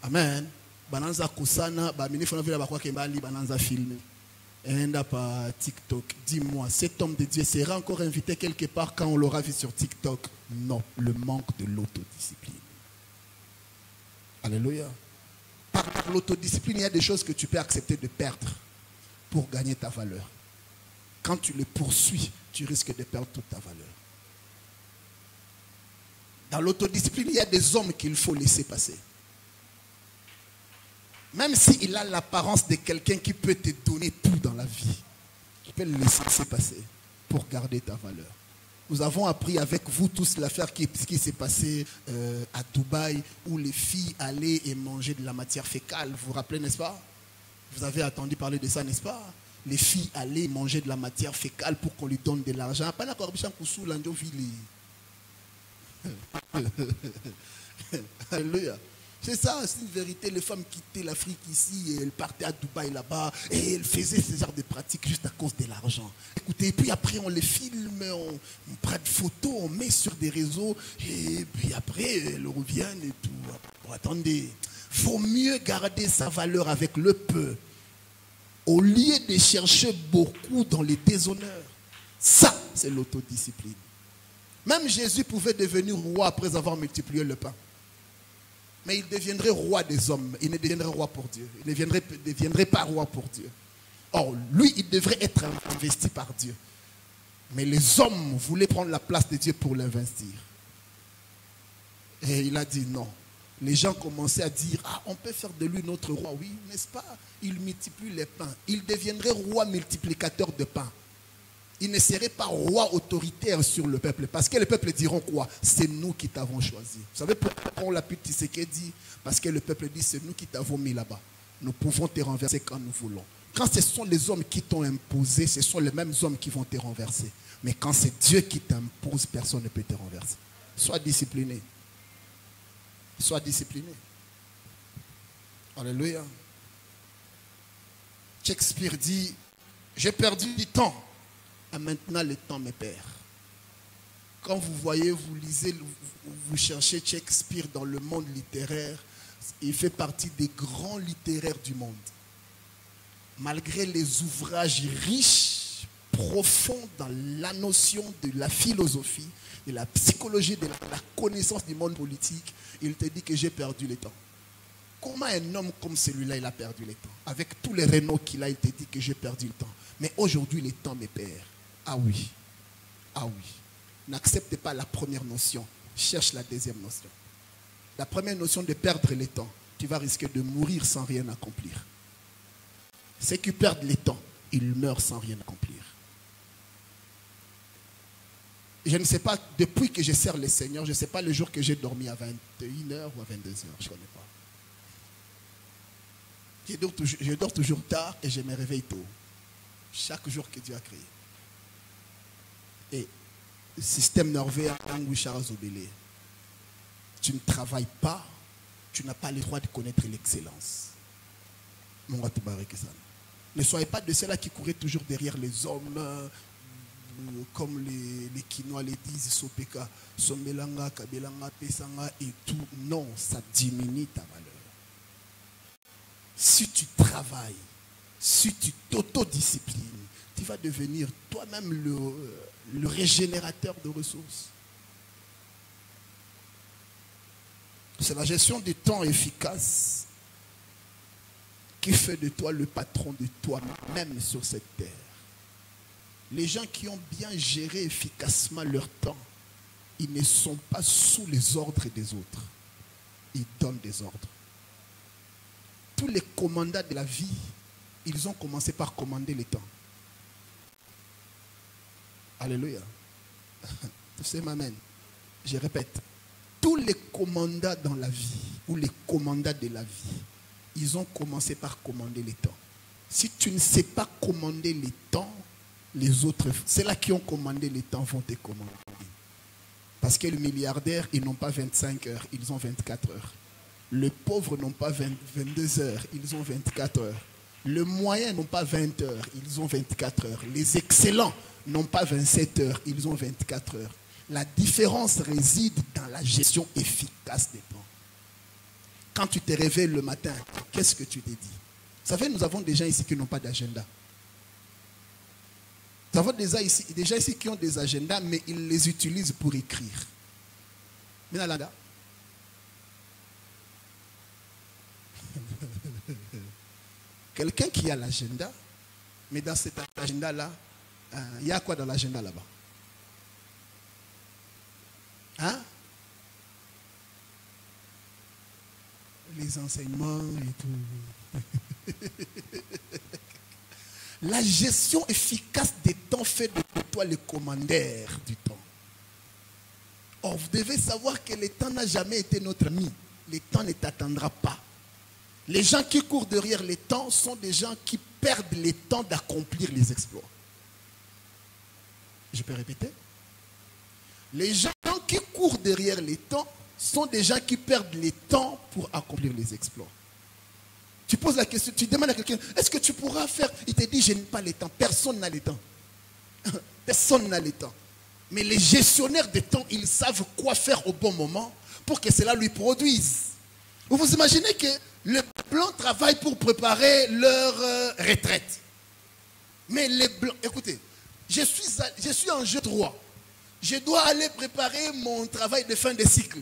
Amen. Bananza kusana, bamini fona vila bakwa kembali bananza filmer. Enda par TikTok. Dis-moi, cet homme de Dieu sera encore invité quelque part quand on l'aura vu sur TikTok? Non, le manque de l'autodiscipline. Alléluia. Par l'autodiscipline, il y a des choses que tu peux accepter de perdre pour gagner ta valeur. Quand tu les poursuis, tu risques de perdre toute ta valeur. Dans l'autodiscipline, il y a des hommes qu'il faut laisser passer. Même s'il a l'apparence de quelqu'un qui peut te donner tout dans la vie, tu peux le laisser passer pour garder ta valeur. Nous avons appris avec vous tous l'affaire qui s'est passée à Dubaï, où les filles allaient et mangeaient de la matière fécale. Vous vous rappelez, n'est-ce pas? Vous avez entendu parler de ça, n'est-ce pas? Les filles allaient manger de la matière fécale pour qu'on lui donne de l'argent. Alléluia. C'est ça, c'est une vérité. Les femmes quittaient l'Afrique ici et elles partaient à Dubaï là-bas et elles faisaient ce genre de pratiques juste à cause de l'argent. Écoutez, et puis après on les filme, on prend des photos, on met sur des réseaux et puis après elles reviennent et tout. Bon, attendez, il faut mieux garder sa valeur avec le peu au lieu de chercher beaucoup dans les déshonneurs. Ça, c'est l'autodiscipline. Même Jésus pouvait devenir roi après avoir multiplié le pain. Mais il deviendrait roi des hommes. Il ne deviendrait roi pour Dieu. Il ne deviendrait pas roi pour Dieu. Or, lui, il devrait être investi par Dieu. Mais les hommes voulaient prendre la place de Dieu pour l'investir. Et il a dit non. Les gens commençaient à dire, ah, on peut faire de lui notre roi. Oui, n'est-ce pas? Il multiplie les pains. Il deviendrait roi multiplicateur de pain. Il ne serait pas roi autoritaire sur le peuple. Parce que les peuples diront quoi? C'est nous qui t'avons choisi. Vous savez pourquoi on l'appelle Tshisekedi? Parce que le peuple dit, c'est nous qui t'avons mis là-bas. Nous pouvons te renverser quand nous voulons. Quand ce sont les hommes qui t'ont imposé, ce sont les mêmes hommes qui vont te renverser. Mais quand c'est Dieu qui t'impose, personne ne peut te renverser. Sois discipliné. Sois discipliné. Alléluia. Shakespeare dit, j'ai perdu du temps. Et maintenant, le temps me perd. Quand vous voyez, vous lisez, vous cherchez Shakespeare dans le monde littéraire, il fait partie des grands littéraires du monde. Malgré les ouvrages riches, profonds dans la notion de la philosophie, de la psychologie, de la connaissance du monde politique, il te dit que j'ai perdu le temps. Comment un homme comme celui-là, il a perdu le temps? Avec tous les rénaux qu'il a, il te dit que j'ai perdu le temps. Mais aujourd'hui, le temps me perd. Ah oui, ah oui. N'accepte pas la première notion, cherche la deuxième notion. La première notion de perdre le temps, tu vas risquer de mourir sans rien accomplir. Ceux qui perdent le temps, ils meurent sans rien accomplir. Je ne sais pas, depuis que je sers le Seigneur, je ne sais pas le jour que j'ai dormi à 21h ou à 22h, je ne connais pas. Je dors toujours tard et je me réveille tôt. Chaque jour que Dieu a créé. Et le système norvégien, tu ne travailles pas, tu n'as pas le droit de connaître l'excellence. Ne soyez pas de ceux-là qui couraient toujours derrière les hommes, comme les Kinois les disent, Sopeka, Sombelanga, Kabelanga, Pesanga et tout. Non, ça diminue ta valeur. Si tu travailles, si tu t'autodisciplines, tu vas devenir toi-même le régénérateur de ressources. C'est la gestion du temps efficace qui fait de toi le patron de toi-même sur cette terre. Les gens qui ont bien géré efficacement leur temps, ils ne sont pas sous les ordres des autres. Ils donnent des ordres. Tous les commandants de la vie, ils ont commencé par commander le temps. Alléluia. Tu sais, m'amène. Je répète. Tous les commandants dans la vie, ou les commandants de la vie, ils ont commencé par commander le temps. Si tu ne sais pas commander le temps, les autres, ceux-là qui ont commandé le temps vont te commander. Parce que les milliardaires, ils n'ont pas 25 heures, ils ont 24 heures. Les pauvres n'ont pas 22 heures, ils ont 24 heures. Les moyens n'ont pas 20 heures, ils ont 24 heures. Les excellents n'ont pas 27 heures, ils ont 24 heures. La différence réside dans la gestion efficace des temps. Quand tu te réveilles le matin, qu'est-ce que tu te dis? Vous savez, nous avons des gens ici qui n'ont pas d'agenda. Nous avons des gens ici qui ont des agendas, mais ils les utilisent pour écrire. Minalanda. Quelqu'un qui a l'agenda, mais dans cet agenda-là, il y a quoi dans l'agenda là-bas? Hein? Les enseignements et tout. La gestion efficace des temps fait de toi le commandeur du temps. Or, vous devez savoir que le temps n'a jamais été notre ami. Le temps ne t'attendra pas. Les gens qui courent derrière le temps sont des gens qui perdent le temps d'accomplir les exploits. Je peux répéter? Les gens qui courent derrière le temps sont des gens qui perdent le temps pour accomplir les exploits. Tu poses la question, tu demandes à quelqu'un, est-ce que tu pourras faire? Il te dit, je n'ai pas le temps. Personne n'a le temps. Personne n'a le temps. Mais les gestionnaires de temps, ils savent quoi faire au bon moment pour que cela lui produise. Vous vous imaginez que les blancs travaillent pour préparer leur retraite. Mais les blancs, écoutez, je suis en jeu droit. Je dois aller préparer mon travail de fin de cycle.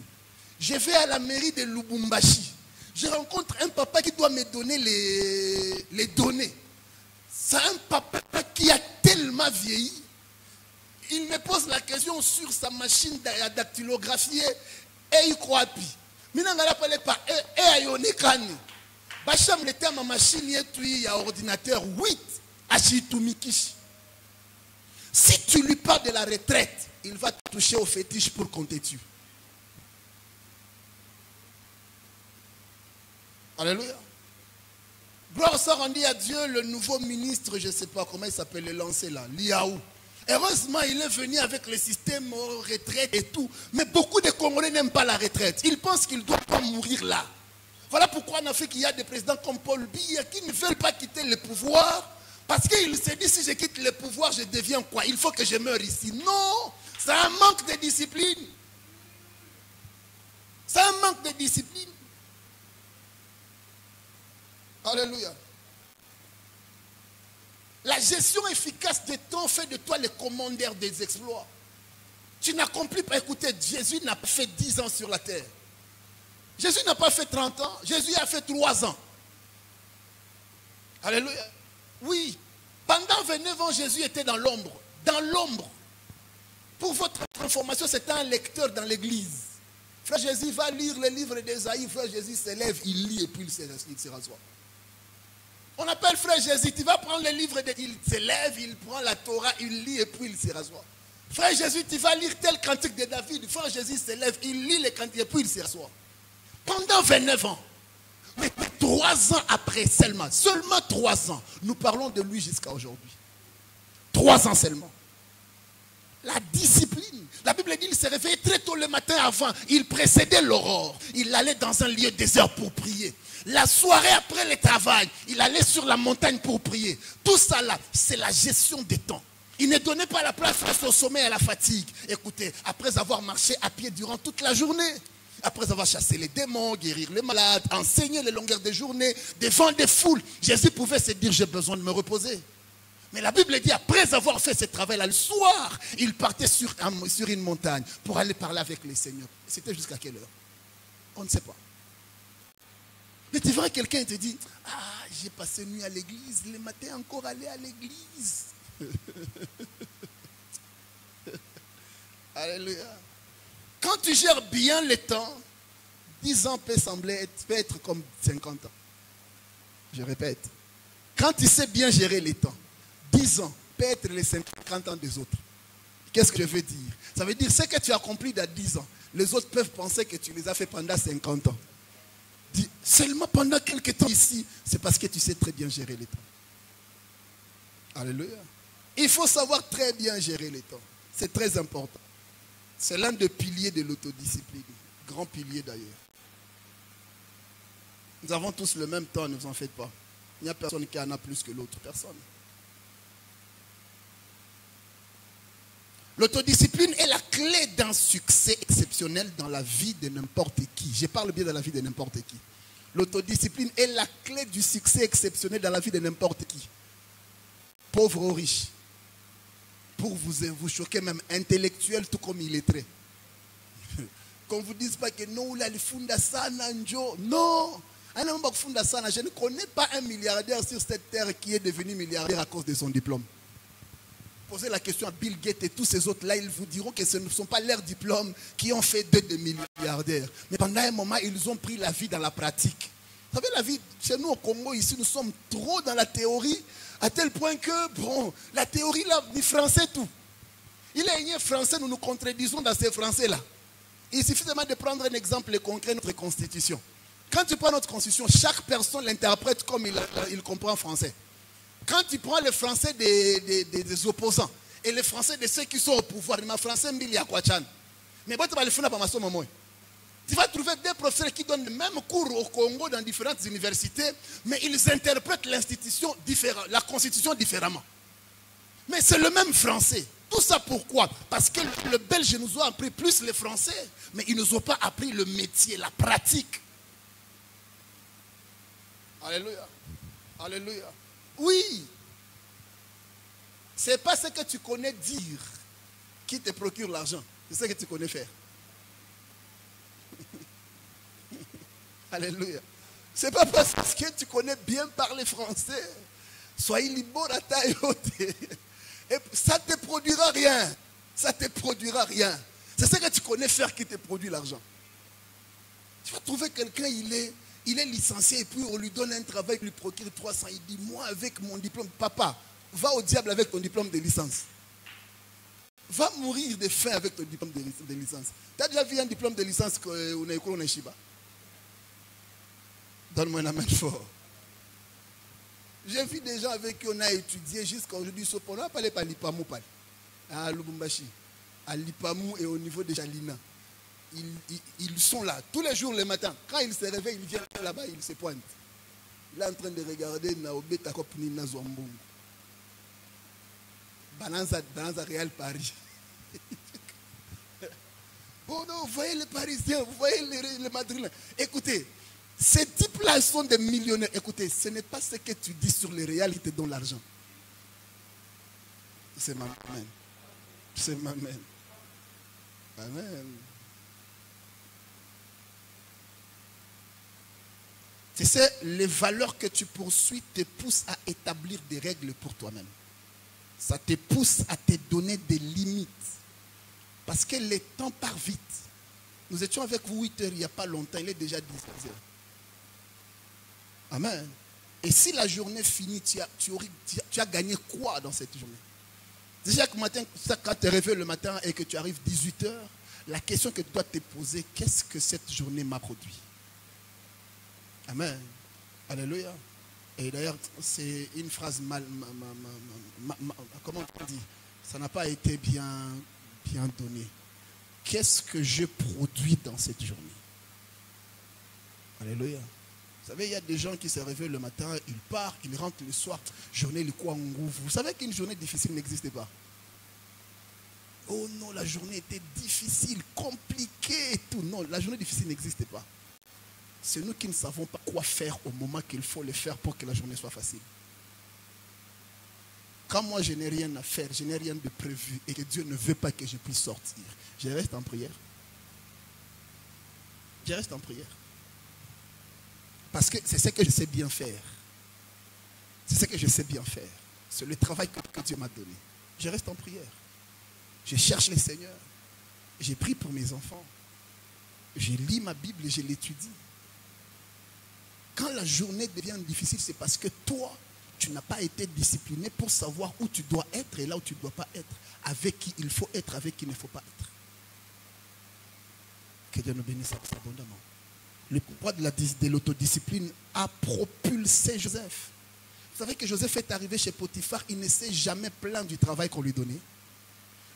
Je vais à la mairie de Lubumbashi. Je rencontre un papa qui doit me donner les données. C'est un papa qui a tellement vieilli. Il me pose la question sur sa machine à dactylographier et il croit pi. Maintenant, on appelle par et ayonikani. Bacham le terme machine et il y a ordinateur 8 achitumikishi. Si tu lui parles de la retraite, il va te toucher au fétiche pour compter dessus. Alléluia. Gloire soit rendue à Dieu, le nouveau ministre, je ne sais pas comment il s'appelle, le lancé là, Liaou. Heureusement, il est venu avec le système retraite et tout. Mais beaucoup de Congolais n'aiment pas la retraite. Ils pensent qu'ils ne doivent pas mourir là. Voilà pourquoi en Afrique, il y a des présidents comme Paul Biya qui ne veulent pas quitter le pouvoir. Parce qu'il se dit, si je quitte le pouvoir, je deviens quoi? Il faut que je meure ici. Non, c'est un manque de discipline. C'est un manque de discipline. Alléluia. La gestion efficace des temps fait de toi le commandeur des exploits. Tu n'accomplis pas, écoutez, Jésus n'a pas fait 10 ans sur la terre. Jésus n'a pas fait 30 ans, Jésus a fait 3 ans. Alléluia. Oui, pendant 29 ans, Jésus était dans l'ombre. Dans l'ombre. Pour votre information, c'était un lecteur dans l'église. Frère Jésus va lire le livre d'Ésaïe. Frère Jésus se lève, il lit et puis il se rassoit. On appelle frère Jésus, tu vas prendre le livre d'Ésaïe. Il se lève, il prend la Torah, il lit et puis il se rassoit. Frère Jésus, tu vas lire tel cantique de David. Frère Jésus se lève, il lit le cantique et puis il se rassoit. Pendant 29 ans. Mais 3 ans après seulement 3 ans, nous parlons de lui jusqu'à aujourd'hui. 3 ans seulement. La discipline. La Bible dit qu'il se réveillait très tôt le matin avant. Il précédait l'aurore. Il allait dans un lieu désert pour prier. La soirée après le travail, il allait sur la montagne pour prier. Tout ça là, c'est la gestion des temps. Il ne donnait pas la place au sommeil et à la fatigue. Écoutez, après avoir marché à pied durant toute la journée, après avoir chassé les démons, guérir les malades, enseigné les longueurs de journée, devant des foules, Jésus pouvait se dire, j'ai besoin de me reposer. Mais la Bible dit, après avoir fait ce travail-là, le soir, il partait sur une montagne pour aller parler avec les seigneurs. C'était jusqu'à quelle heure? On ne sait pas. Mais tu verras quelqu'un te dit, ah, j'ai passé nuit à l'église, le matin encore aller à l'église. Alléluia. Quand tu gères bien le temps, 10 ans peut être comme 50 ans. Je répète. Quand tu sais bien gérer le temps, 10 ans peut être les 50 ans des autres. Qu'est-ce que je veux dire? Ça veut dire ce que tu as accompli dans 10 ans, les autres peuvent penser que tu les as fait pendant 50 ans. Dis, seulement pendant quelques temps ici, c'est parce que tu sais très bien gérer le temps. Alléluia. Il faut savoir très bien gérer le temps. C'est très important. C'est l'un des piliers de l'autodiscipline. Grand pilier d'ailleurs. Nous avons tous le même temps, ne vous en faites pas. Il n'y a personne qui en a plus que l'autre. Personne. L'autodiscipline est la clé d'un succès exceptionnel dans la vie de n'importe qui. Je parle bien de la vie de n'importe qui. L'autodiscipline est la clé du succès exceptionnel dans la vie de n'importe qui. Pauvre ou riche. Pour vous choquer même, intellectuel tout comme illettré. Qu'on ne vous dise pas que non, là, il funda sana, non. Je ne connais pas un milliardaire sur cette terre qui est devenu milliardaire à cause de son diplôme. Posez la question à Bill Gates et tous ces autres-là, ils vous diront que ce ne sont pas leurs diplômes qui ont fait d'eux des milliardaires. Mais pendant un moment, ils ont pris la vie dans la pratique. Vous savez, la vie, chez nous au Congo, ici, nous sommes trop dans la théorie, à tel point que, bon, la théorie, là, du français, tout. Il est français, nous nous contredisons dans ces français-là. Il suffit seulement de prendre un exemple concret, notre constitution. Quand tu prends notre constitution, chaque personne l'interprète comme il comprend français. Quand tu prends le français des opposants et le français de ceux qui sont au pouvoir, mais français mais tu vas trouver des professeurs qui donnent le même cours au Congo dans différentes universités, mais ils interprètent l'institution différemment, la constitution différemment. Mais c'est le même français. Tout ça pourquoi? Parce que le Belge nous a appris plus le français, mais ils ne nous ont pas appris le métier, la pratique. Alléluia. Alléluia. Oui. Ce n'est pas ce que tu connais dire qui te procure l'argent. C'est ce que tu connais faire. Alléluia. Ce n'est pas parce que tu connais bien parler français. Soyez libre à taille haute. Et ça ne te produira rien. Ça ne te produira rien. C'est ce que tu connais faire qui te produit l'argent. Tu vas trouver quelqu'un, il est licencié et puis on lui donne un travail qui lui procure 300. Il dit, moi avec mon diplôme, papa, va au diable avec ton diplôme de licence. Va mourir de faim avec ton diplôme de licence. Tu as déjà vu un diplôme de licence qu'on a écrit en Shiba? Donne-moi un amen fort. J'ai vu des gens avec qui on a étudié jusqu'à aujourd'hui. On n'a pas parlé par Lipamou, à Lubumbashi, à Lipamou et au niveau de Jalina. Ils sont là tous les jours le matin. Quand ils se réveillent, ils viennent là-bas, ils se pointent. Il est en train de regarder Naobeta Kopni Nazwambung. Bananza Real Paris. Oh non, vous voyez les Parisiens, vous voyez les Madrilènes. Écoutez, ces types-là sont des millionnaires. Écoutez, ce n'est pas ce que tu dis sur les réalités dont l'argent. C'est ma main. C'est ma main. Amen. Tu sais, les valeurs que tu poursuis te poussent à établir des règles pour toi-même. Ça te pousse à te donner des limites. Parce que le temps part vite. Nous étions avec vous 8 heures il n'y a pas longtemps. Il est déjà 10 heures. Amen. Et si la journée finit, tu as gagné quoi dans cette journée? Déjà que matin, quand tu te réveilles le matin et que tu arrives 18 heures, la question que tu dois te poser, qu'est-ce que cette journée m'a produit? Amen. Alléluia. Et d'ailleurs, c'est une phrase comment on dit? Ça n'a pas été bien donné. Qu'est-ce que je produis dans cette journée? Alléluia. Vous savez, il y a des gens qui se réveillent le matin, ils partent, ils rentrent le soir, journée le quoi. Vous savez qu'une journée difficile n'existait pas. Oh non, la journée était difficile, compliquée et tout. Non, la journée difficile n'existait pas. C'est nous qui ne savons pas quoi faire au moment qu'il faut le faire pour que la journée soit facile. Quand moi je n'ai rien à faire, je n'ai rien de prévu et que Dieu ne veut pas que je puisse sortir, je reste en prière. Je reste en prière. Parce que c'est ce que je sais bien faire. C'est ce que je sais bien faire. C'est le travail que Dieu m'a donné. Je reste en prière. Je cherche le Seigneur. J'ai prié pour mes enfants. Je lis ma Bible et je l'étudie. Quand la journée devient difficile, c'est parce que toi, tu n'as pas été discipliné pour savoir où tu dois être et là où tu ne dois pas être. Avec qui il faut être, avec qui il ne faut pas être. Que Dieu nous bénisse abondamment. Le pouvoir de l'autodiscipline a propulsé Joseph. Vous savez que Joseph est arrivé chez Potiphar, il ne s'est jamais plaint du travail qu'on lui donnait.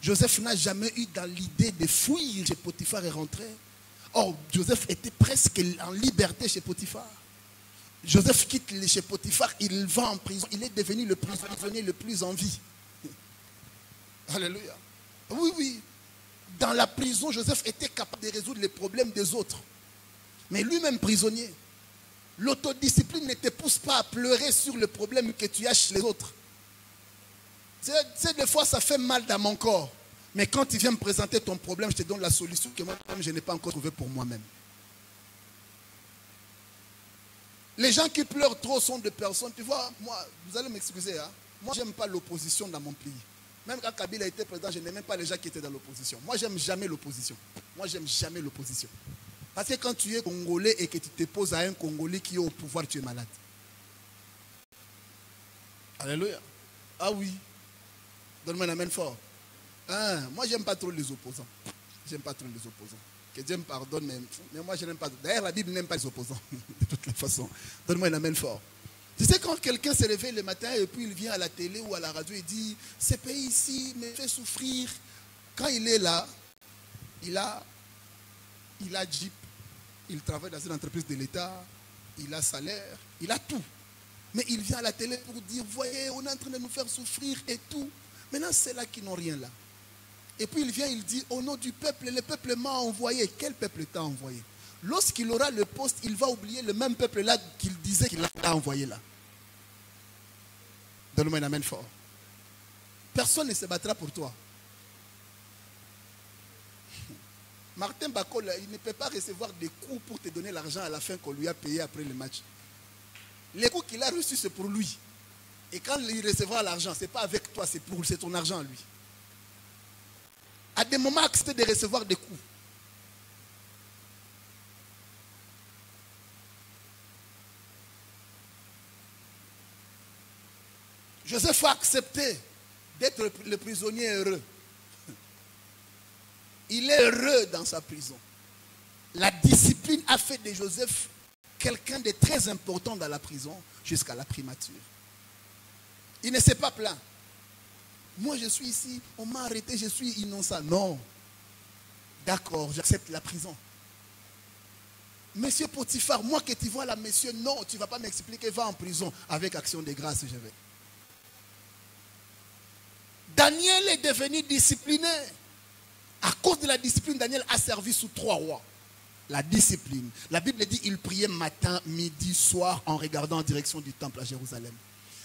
Joseph n'a jamais eu dans l'idée de fuir chez Potiphar et rentrer. Or, Joseph était presque en liberté chez Potiphar. Joseph quitte chez Potiphar, il va en prison. Il est devenu le prisonnier le plus en vie. Alléluia. Oui, oui. Dans la prison, Joseph était capable de résoudre les problèmes des autres. Mais lui-même prisonnier. L'autodiscipline ne te pousse pas à pleurer sur le problème que tu as chez les autres. C'est des fois, ça fait mal dans mon corps. Mais quand tu viens me présenter ton problème, je te donne la solution que moi-même, je n'ai pas encore trouvée pour moi-même. Les gens qui pleurent trop sont des personnes, tu vois, moi, vous allez m'excuser, hein, moi, je n'aime pas l'opposition dans mon pays. Même quand Kabila était président, je n'aimais pas les gens qui étaient dans l'opposition. Moi, j'aime jamais l'opposition. Moi, j'aime jamais l'opposition. Parce que quand tu es Congolais et que tu te poses à un Congolais qui est au pouvoir, tu es malade. Alléluia. Ah oui. Donne-moi un amen fort. Ah, moi, j'aime pas trop les opposants. J'aime pas trop les opposants. Que Dieu me pardonne, mais moi, je n'aime pas. D'ailleurs, la Bible n'aime pas les opposants. De toutes les façons. Donne-moi un amen fort. Tu sais, quand quelqu'un se réveille le matin et puis il vient à la télé ou à la radio et dit « Ce pays ici me fait souffrir ». Quand il est là, il a Jeep, il travaille dans une entreprise de l'État, il a salaire, il a tout. Mais il vient à la télé pour dire « Voyez, on est en train de nous faire souffrir et tout ». Maintenant, c'est là qui n'ont rien là. Et puis il vient, il dit « Au nom du peuple, le peuple m'a envoyé ». Quel peuple t'a envoyé? Lorsqu'il aura le poste, il va oublier le même peuple-là qu'il disait qu'il a envoyé là. Donne-moi un amen fort. Personne ne se battra pour toi. Martin Bakol, il ne peut pas recevoir des coups pour te donner l'argent à la fin qu'on lui a payé après le match. Les coups qu'il a reçus, c'est pour lui. Et quand il recevra l'argent, ce n'est pas avec toi, c'est ton argent à lui. À des moments, accepte de recevoir des coups. Joseph a accepté d'être le prisonnier heureux. Il est heureux dans sa prison. La discipline a fait de Joseph quelqu'un de très important dans la prison jusqu'à la primature. Il ne s'est pas plaint. Moi, je suis ici, on m'a arrêté, je suis innocent. Non. D'accord, j'accepte la prison. Monsieur Potiphar, moi que tu vois là, monsieur, non, tu ne vas pas m'expliquer, va en prison. Avec action de grâce, je vais. Daniel est devenu discipliné. À cause de la discipline, Daniel a servi sous 3 rois. La discipline. La Bible dit il priait matin, midi, soir en regardant en direction du temple à Jérusalem.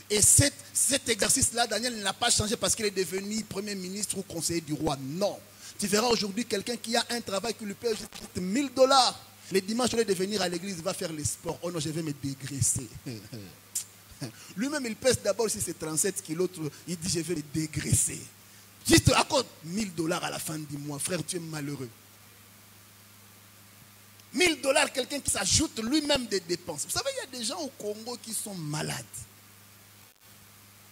Et cet exercice-là, Daniel n'a pas changé parce qu'il est devenu premier ministre ou conseiller du roi. Non. Tu verras aujourd'hui quelqu'un qui a un travail qui lui paye $1000. Les dimanches, au lieu de venir à l'église, il va faire les sports. Oh non, je vais me dégraisser. Lui-même, il pèse d'abord si c'est 37 kilos. Il dit, je vais le dégraisser. Juste à cause $1000 à la fin du mois. Frère, tu es malheureux. $1000, quelqu'un qui s'ajoute lui-même des dépenses. Vous savez, il y a des gens au Congo qui sont malades.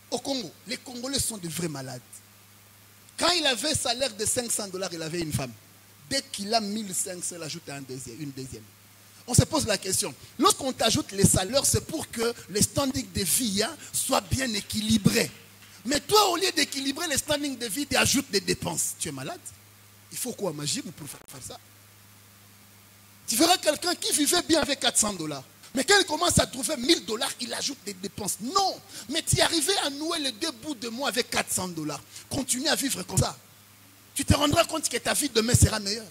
Au Congo, les Congolais sont de vrais malades. Quand il avait un salaire de $500, il avait une femme. Dès qu'il a 1500, il ajoute une deuxième. On se pose la question. Lorsqu'on t'ajoute les salaires, c'est pour que les standings de vie soient bien équilibrés. Mais toi, au lieu d'équilibrer les standings de vie, tu ajoutes des dépenses. Tu es malade? Il faut quoi, magie pour faire ça? Tu verras quelqu'un qui vivait bien avec $400. Mais quand il commence à trouver $1000, il ajoute des dépenses. Non, mais tu es arrivé à nouer les 2 bouts de mois avec $400. Continue à vivre comme ça. Tu te rendras compte que ta vie demain sera meilleure.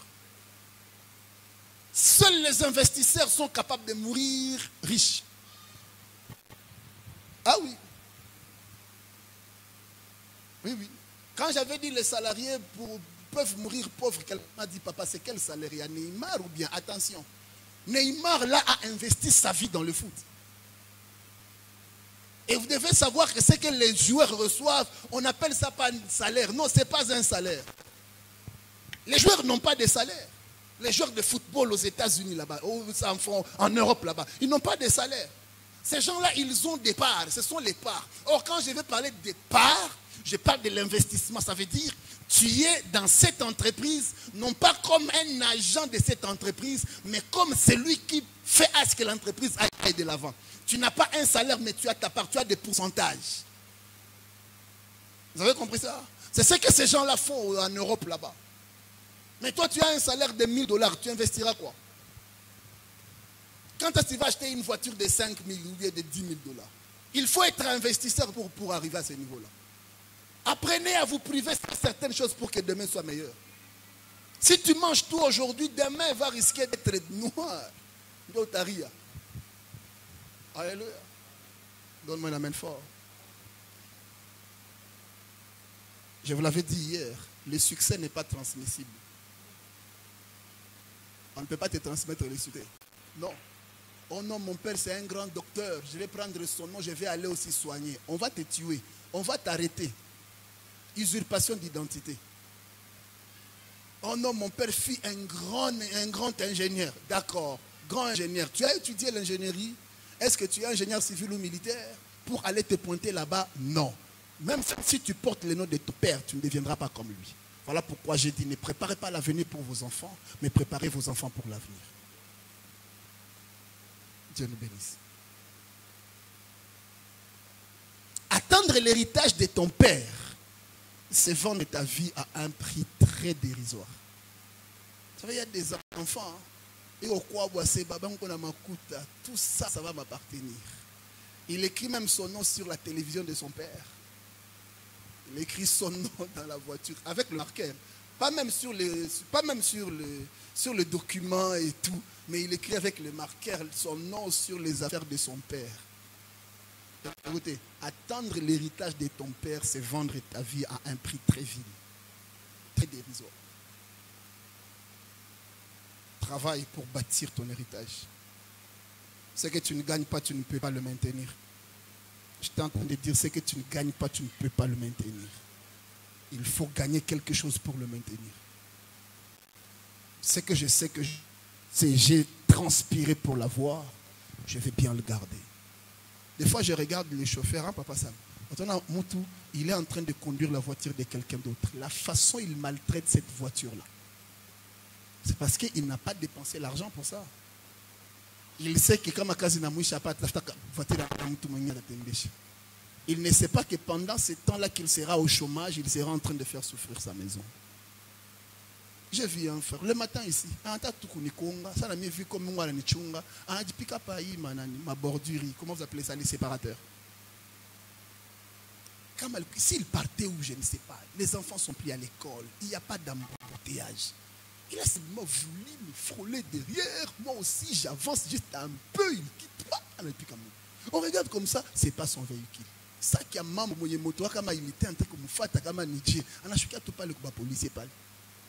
Seuls les investisseurs sont capables de mourir riches. Ah oui. Oui, oui. Quand j'avais dit les salariés peuvent mourir pauvres, quelqu'un m'a dit, papa, c'est quel salarié? Neymar ou bien? Attention. Neymar, là, a investi sa vie dans le foot. Et vous devez savoir que ce que les joueurs reçoivent, on appelle ça pas un salaire. Non, ce n'est pas un salaire. Les joueurs n'ont pas de salaire. Les joueurs de football aux États-Unis là-bas, en Europe là-bas, ils n'ont pas de salaire. Ces gens-là, ils ont des parts. Ce sont les parts. Or, quand je vais parler des parts, je parle de l'investissement. Ça veut dire, tu es dans cette entreprise, non pas comme un agent de cette entreprise, mais comme celui qui fait à ce que l'entreprise aille de l'avant. Tu n'as pas un salaire, mais tu as ta part, tu as des pourcentages. Vous avez compris ça? C'est ce que ces gens-là font en Europe là-bas. Mais toi, tu as un salaire de $1000, tu investiras quoi? Quand tu vas acheter une voiture de 5 000 ou bien de 10 000 $, il faut être investisseur pour arriver à ce niveau-là. Apprenez à vous priver de certaines choses. chose pour que demain soit meilleur. Si tu manges tout aujourd'hui, demain va risquer d'être noir. Dotaria. Alléluia. Donne-moi un amen fort. Je vous l'avais dit hier, le succès n'est pas transmissible. On ne peut pas te transmettre le succès. Non. Oh non, mon père c'est un grand docteur. Je vais prendre son nom, je vais aller aussi soigner. On va te tuer. On va t'arrêter. Usurpation d'identité. Oh non, mon père fut un grand ingénieur. D'accord, grand ingénieur. Tu as étudié l'ingénierie? Est-ce que tu es ingénieur civil ou militaire? Pour aller te pointer là-bas? Non. Même si tu portes le nom de ton père, tu ne deviendras pas comme lui. Voilà pourquoi j'ai dit, ne préparez pas l'avenir pour vos enfants, mais préparez vos enfants pour l'avenir. Dieu nous bénisse. Attendre l'héritage de ton père, c'est vendre ta vie à un prix très dérisoire. Vous savez, il y a des enfants, et au quoi tout ça, ça va m'appartenir. Il écrit même son nom sur la télévision de son père. Il écrit son nom dans la voiture, avec le marqueur. Pas même sur le document et tout, mais il écrit avec le marqueur son nom sur les affaires de son père. Écoutez, attendre l'héritage de ton père, c'est vendre ta vie à un prix très vil, très dérisoire. Travaille pour bâtir ton héritage. Ce que tu ne gagnes pas, tu ne peux pas le maintenir. Je suis en train de dire, ce que tu ne gagnes pas, tu ne peux pas le maintenir. Il faut gagner quelque chose pour le maintenir. Ce que je sais que j'ai transpiré pour l'avoir, je vais bien le garder. Des fois, je regarde les chauffeurs, hein, Papa Sam. Il est en train de conduire la voiture de quelqu'un d'autre. La façon il maltraite cette voiture-là, c'est parce qu'il n'a pas dépensé l'argent pour ça. Il sait que comme il ne sait pas que pendant ce temps-là qu'il sera au chômage, il sera en train de faire souffrir sa maison. J'ai vu un frère, le matin ici, ça n'a mieux vu comme ma bordure, comment vous appelez ça, les séparateurs. S'il partait où, je ne sais pas, les enfants sont pris à l'école, il n'y a pas d'embouteillage. Il a seulement voulu me frôler derrière, moi aussi j'avance juste un peu, il quitte pas. On regarde comme ça, c'est pas son véhicule. Ça qui a mambo moye moto kama il était en train de me faire kama nije. Anashukia tu pale kwa policier pale.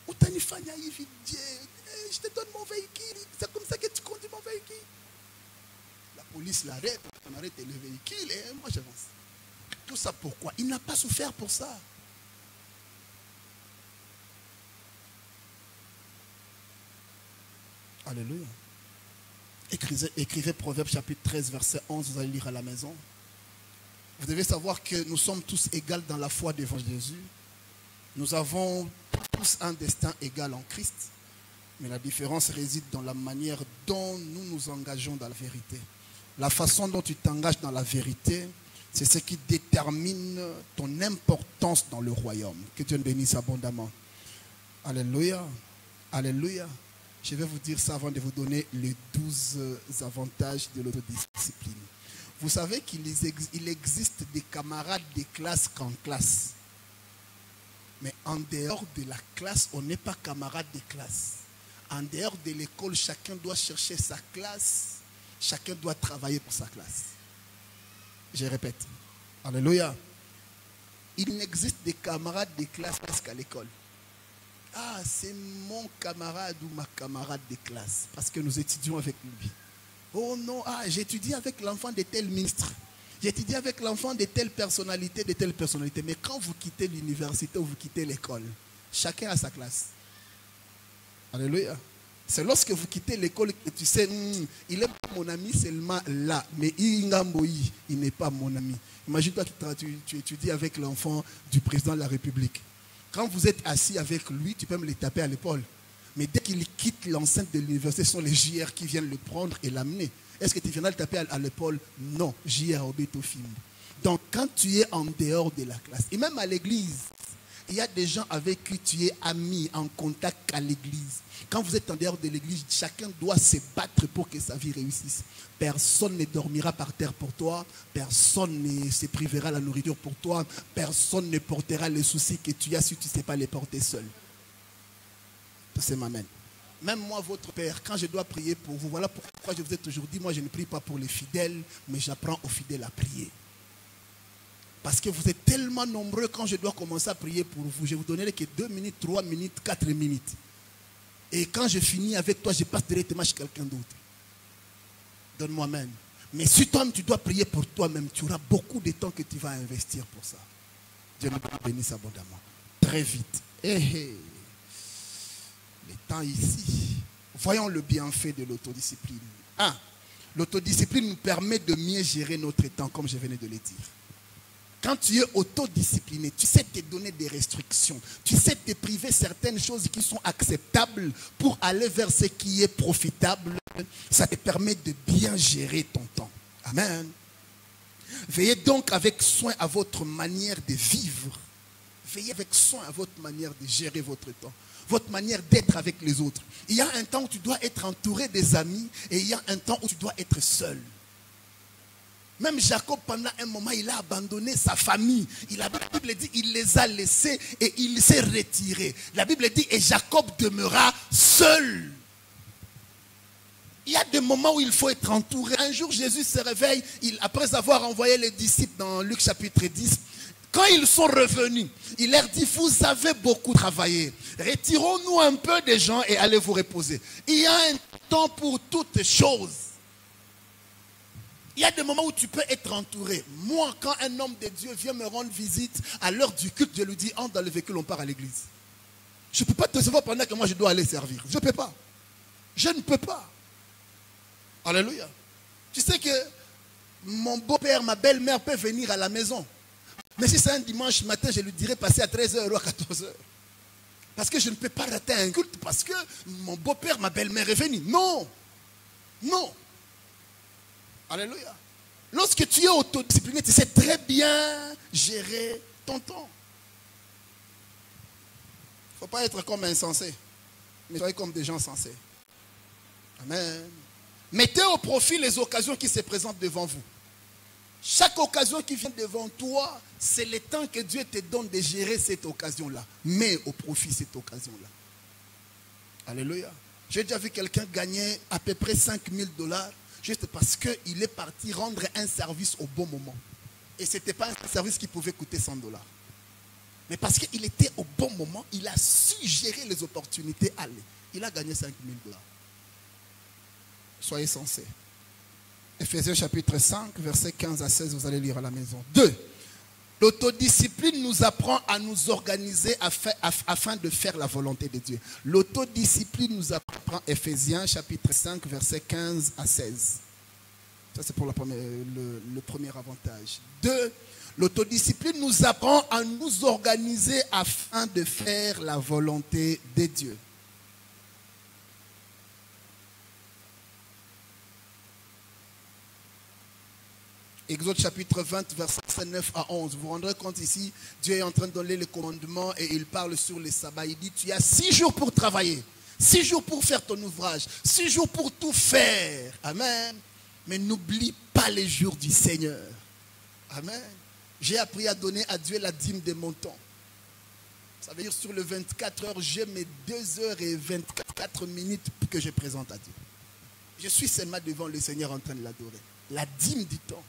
Utanifanya hivi je, je te donne mon véhicule, c'est comme ça que tu conduis mon véhicule. La police l'arrête, on arrête le véhicule et moi j'avance. Tout ça pourquoi? Il n'a pas souffert pour ça. Alléluia. Écrivez Proverbes chapitre 13 verset 11, vous allez lire à la maison. Vous devez savoir que nous sommes tous égaux dans la foi devant Jésus. Nous avons tous un destin égal en Christ. Mais la différence réside dans la manière dont nous nous engageons dans la vérité. La façon dont tu t'engages dans la vérité, c'est ce qui détermine ton importance dans le royaume. Que Dieu nous bénisse abondamment. Alléluia. Alléluia. Je vais vous dire ça avant de vous donner les 12 avantages de l'autodiscipline. Vous savez qu'il existe des camarades de classe qu'en classe. Mais en dehors de la classe, on n'est pas camarade de classe. En dehors de l'école, chacun doit chercher sa classe. Chacun doit travailler pour sa classe. Je répète. Alléluia. Il n'existe des camarades de classe qu'à l'école. Ah, c'est mon camarade ou ma camarade de classe. Parce que nous étudions avec lui. Oh non, j'étudie avec l'enfant de tel ministre. J'étudie avec l'enfant de telle personnalité, de telle personnalité. Mais quand vous quittez l'université ou vous quittez l'école, chacun a sa classe. Alléluia. C'est lorsque vous quittez l'école que tu sais, il est mon ami seulement là. Mais il n'est pas mon ami. Imagine-toi que tu étudies avec l'enfant du président de la République. Quand vous êtes assis avec lui, tu peux me les taper à l'épaule. Mais dès qu'il quitte l'enceinte de l'université, ce sont les JR qui viennent le prendre et l'amener. Est-ce que tu viendras le taper à l'épaule? Non, JR Obeto Film. Donc quand tu es en dehors de la classe, et même à l'église, Il y a des gens avec qui tu es ami, en contact à l'église. Quand vous êtes en dehors de l'église, chacun doit se battre pour que sa vie réussisse. Personne ne dormira par terre pour toi. Personne ne se privera la nourriture pour toi. Personne ne portera les soucis que tu as si tu ne sais pas les porter seul. C'est m'amène. Même moi, votre père, quand je dois prier pour vous, voilà pourquoi je vous ai toujours dit, moi je ne prie pas pour les fidèles, mais j'apprends aux fidèles à prier. Parce que vous êtes tellement nombreux, quand je dois commencer à prier pour vous, je vous donnerai que 2 minutes, 3 minutes, 4 minutes. Et quand je finis avec toi, je passe directement chez quelqu'un d'autre. Donne-moi même. Mais si toi-même tu dois prier pour toi-même, tu auras beaucoup de temps que tu vas investir pour ça. Dieu nous bénisse abondamment. Très vite. Le temps ici. Voyons le bienfait de l'autodiscipline. 1. L'autodiscipline nous permet de mieux gérer notre temps, comme je venais de le dire. Quand tu es autodiscipliné, tu sais te donner des restrictions. Tu sais te priver certaines choses qui sont acceptables pour aller vers ce qui est profitable. Ça te permet de bien gérer ton temps. Amen. Veillez donc avec soin à votre manière de vivre. Veillez avec soin à votre manière de gérer votre temps. Votre manière d'être avec les autres. Il y a un temps où tu dois être entouré des amis et il y a un temps où tu dois être seul. Même Jacob, pendant un moment, il a abandonné sa famille. La Bible dit il les a laissés et il s'est retiré. La Bible dit et Jacob demeura seul. Il y a des moments où il faut être entouré. Un jour, Jésus se réveille, après avoir envoyé les disciples dans Luc chapitre 10, quand ils sont revenus, il leur dit, vous avez beaucoup travaillé. Retirons-nous un peu des gens et allez vous reposer. Il y a un temps pour toutes choses. Il y a des moments où tu peux être entouré. Moi, quand un homme de Dieu vient me rendre visite, à l'heure du culte, je lui dis, entre dans le véhicule, on part à l'église. Je ne peux pas te recevoir pendant que moi je dois aller servir. Je ne peux pas. Je ne peux pas. Alléluia. Tu sais que mon beau-père, ma belle-mère peut venir à la maison. Mais si c'est un dimanche matin, je lui dirais passer à 13h ou à 14h. Parce que je ne peux pas rater un culte parce que mon beau-père, ma belle-mère est venue. Non. Non. Alléluia. Lorsque tu es autodiscipliné, tu sais très bien gérer ton temps. Il ne faut pas être comme insensé, mais soyez comme des gens sensés. Amen. Mettez au profit les occasions qui se présentent devant vous. Chaque occasion qui vient devant toi, c'est le temps que Dieu te donne de gérer cette occasion-là. Mets au profit cette occasion-là. Alléluia. J'ai déjà vu quelqu'un gagner à peu près $5,000 juste parce qu'il est parti rendre un service au bon moment. Et ce n'était pas un service qui pouvait coûter $100. Mais parce qu'il était au bon moment, il a su gérer les opportunités. Allez, il a gagné $5,000. Soyez sensés. Ephésiens chapitre 5, versets 15 à 16, vous allez lire à la maison. 2. L'autodiscipline nous apprend à nous organiser afin de faire la volonté de Dieu. L'autodiscipline nous apprend, Ephésiens chapitre 5, versets 15 à 16. Ça c'est pour le premier avantage. 2. L'autodiscipline nous apprend à nous organiser afin de faire la volonté de Dieu. Exode chapitre 20, versets 9 à 11. Vous vous rendrez compte ici, Dieu est en train de donner les commandements et il parle sur les sabbats. Il dit, tu as 6 jours pour travailler, 6 jours pour faire ton ouvrage, 6 jours pour tout faire. Amen. Mais n'oublie pas les jours du Seigneur. Amen. J'ai appris à donner à Dieu la dîme de mon temps. Ça veut dire sur les 24 heures, j'ai mes 2h24 minutes que je présente à Dieu. Je suis seulement devant le Seigneur en train de l'adorer. La dîme du temps.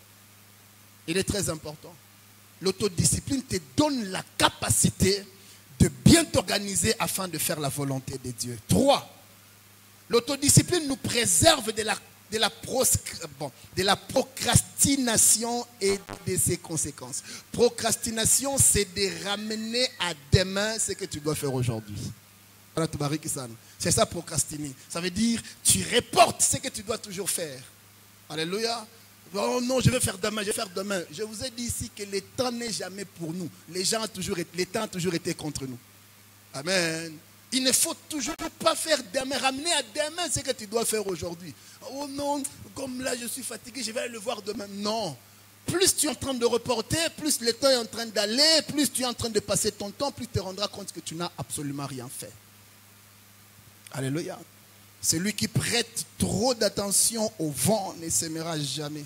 Il est très important. L'autodiscipline te donne la capacité de bien t'organiser afin de faire la volonté de Dieu. 3. L'autodiscipline nous préserve de la procrastination et de ses conséquences. Procrastination, c'est de ramener à demain ce que tu dois faire aujourd'hui. C'est ça, procrastiner. Ça veut dire, tu reportes ce que tu dois toujours faire. Alléluia. Oh non, je vais faire demain, je vais faire demain. Je vous ai dit ici que le temps n'est jamais pour nous. Le temps a toujours été contre nous. Amen. Il ne faut toujours pas faire demain, ramener à demain ce que tu dois faire aujourd'hui. Oh non, comme là je suis fatigué, je vais aller le voir demain. Non. plus tu es en train de reporter, plus le temps est en train d'aller, plus tu es en train de passer ton temps, plus tu te rendras compte que tu n'as absolument rien fait. Alléluia. Celui qui prête trop d'attention au vent ne s'aimera jamais.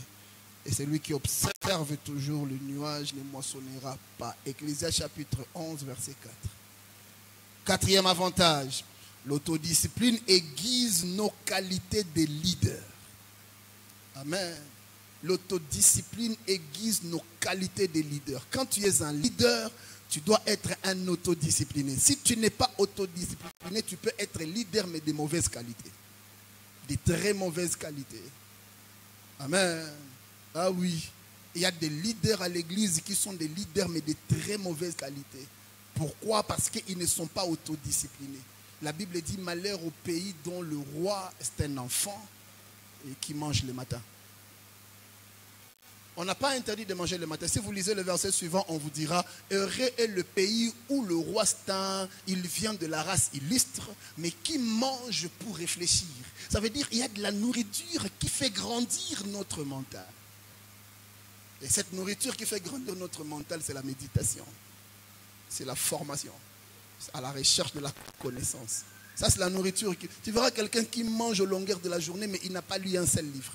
Et celui qui observe toujours le nuage ne moissonnera pas. Ecclésiaste chapitre 11, verset 4. Quatrième avantage, l'autodiscipline aiguise nos qualités de leader. Amen. L'autodiscipline aiguise nos qualités de leader. Quand tu es un leader, tu dois être un autodiscipliné. Si tu n'es pas autodiscipliné, tu peux être leader, mais de mauvaise qualité. De très mauvaise qualité. Amen. Ah oui. Il y a des leaders à l'église qui sont des leaders, mais de très mauvaise qualité. Pourquoi? Parce qu'ils ne sont pas autodisciplinés. La Bible dit, malheur au pays dont le roi est un enfant et qui mange le matin. On n'a pas interdit de manger le matin. Si vous lisez le verset suivant, on vous dira, heureux est le pays où le roi Stan, il vient de la race illustre, mais qui mange pour réfléchir. Ça veut dire qu'il y a de la nourriture qui fait grandir notre mental. Et cette nourriture qui fait grandir notre mental, c'est la méditation. C'est la formation. C'est à la recherche de la connaissance. Ça, c'est la nourriture. Tu verras quelqu'un qui mange au longueur de la journée, mais il n'a pas lu un seul livre.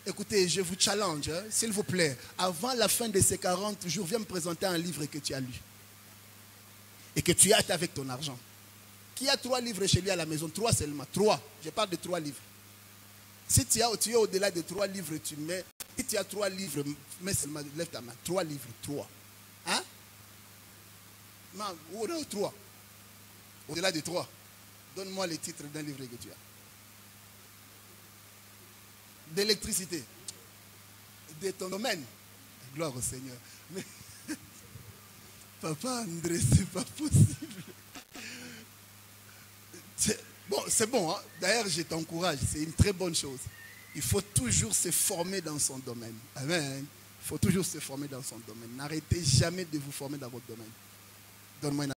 Écoutez, je vous challenge, hein, s'il vous plaît. Avant la fin de ces 40 jours, viens me présenter un livre que tu as lu. Et que tu as avec ton argent. Qui a 3 livres chez lui à la maison? 3 seulement. 3. Je parle de 3 livres. Si tu es au-delà de 3 livres, tu mets. Si tu as 3 livres, mets seulement, lève ta main. 3 livres, 3. Hein? Non, 3. Au-delà de 3. Donne-moi les titres d'un livre que tu as. D'électricité. De ton domaine. Gloire au Seigneur. Mais, Papa André, c'est pas possible. Bon, c'est bon. Hein? D'ailleurs, je t'encourage. C'est une très bonne chose. Il faut toujours se former dans son domaine. Amen. Il faut toujours se former dans son domaine. N'arrêtez jamais de vous former dans votre domaine. Donne-moi une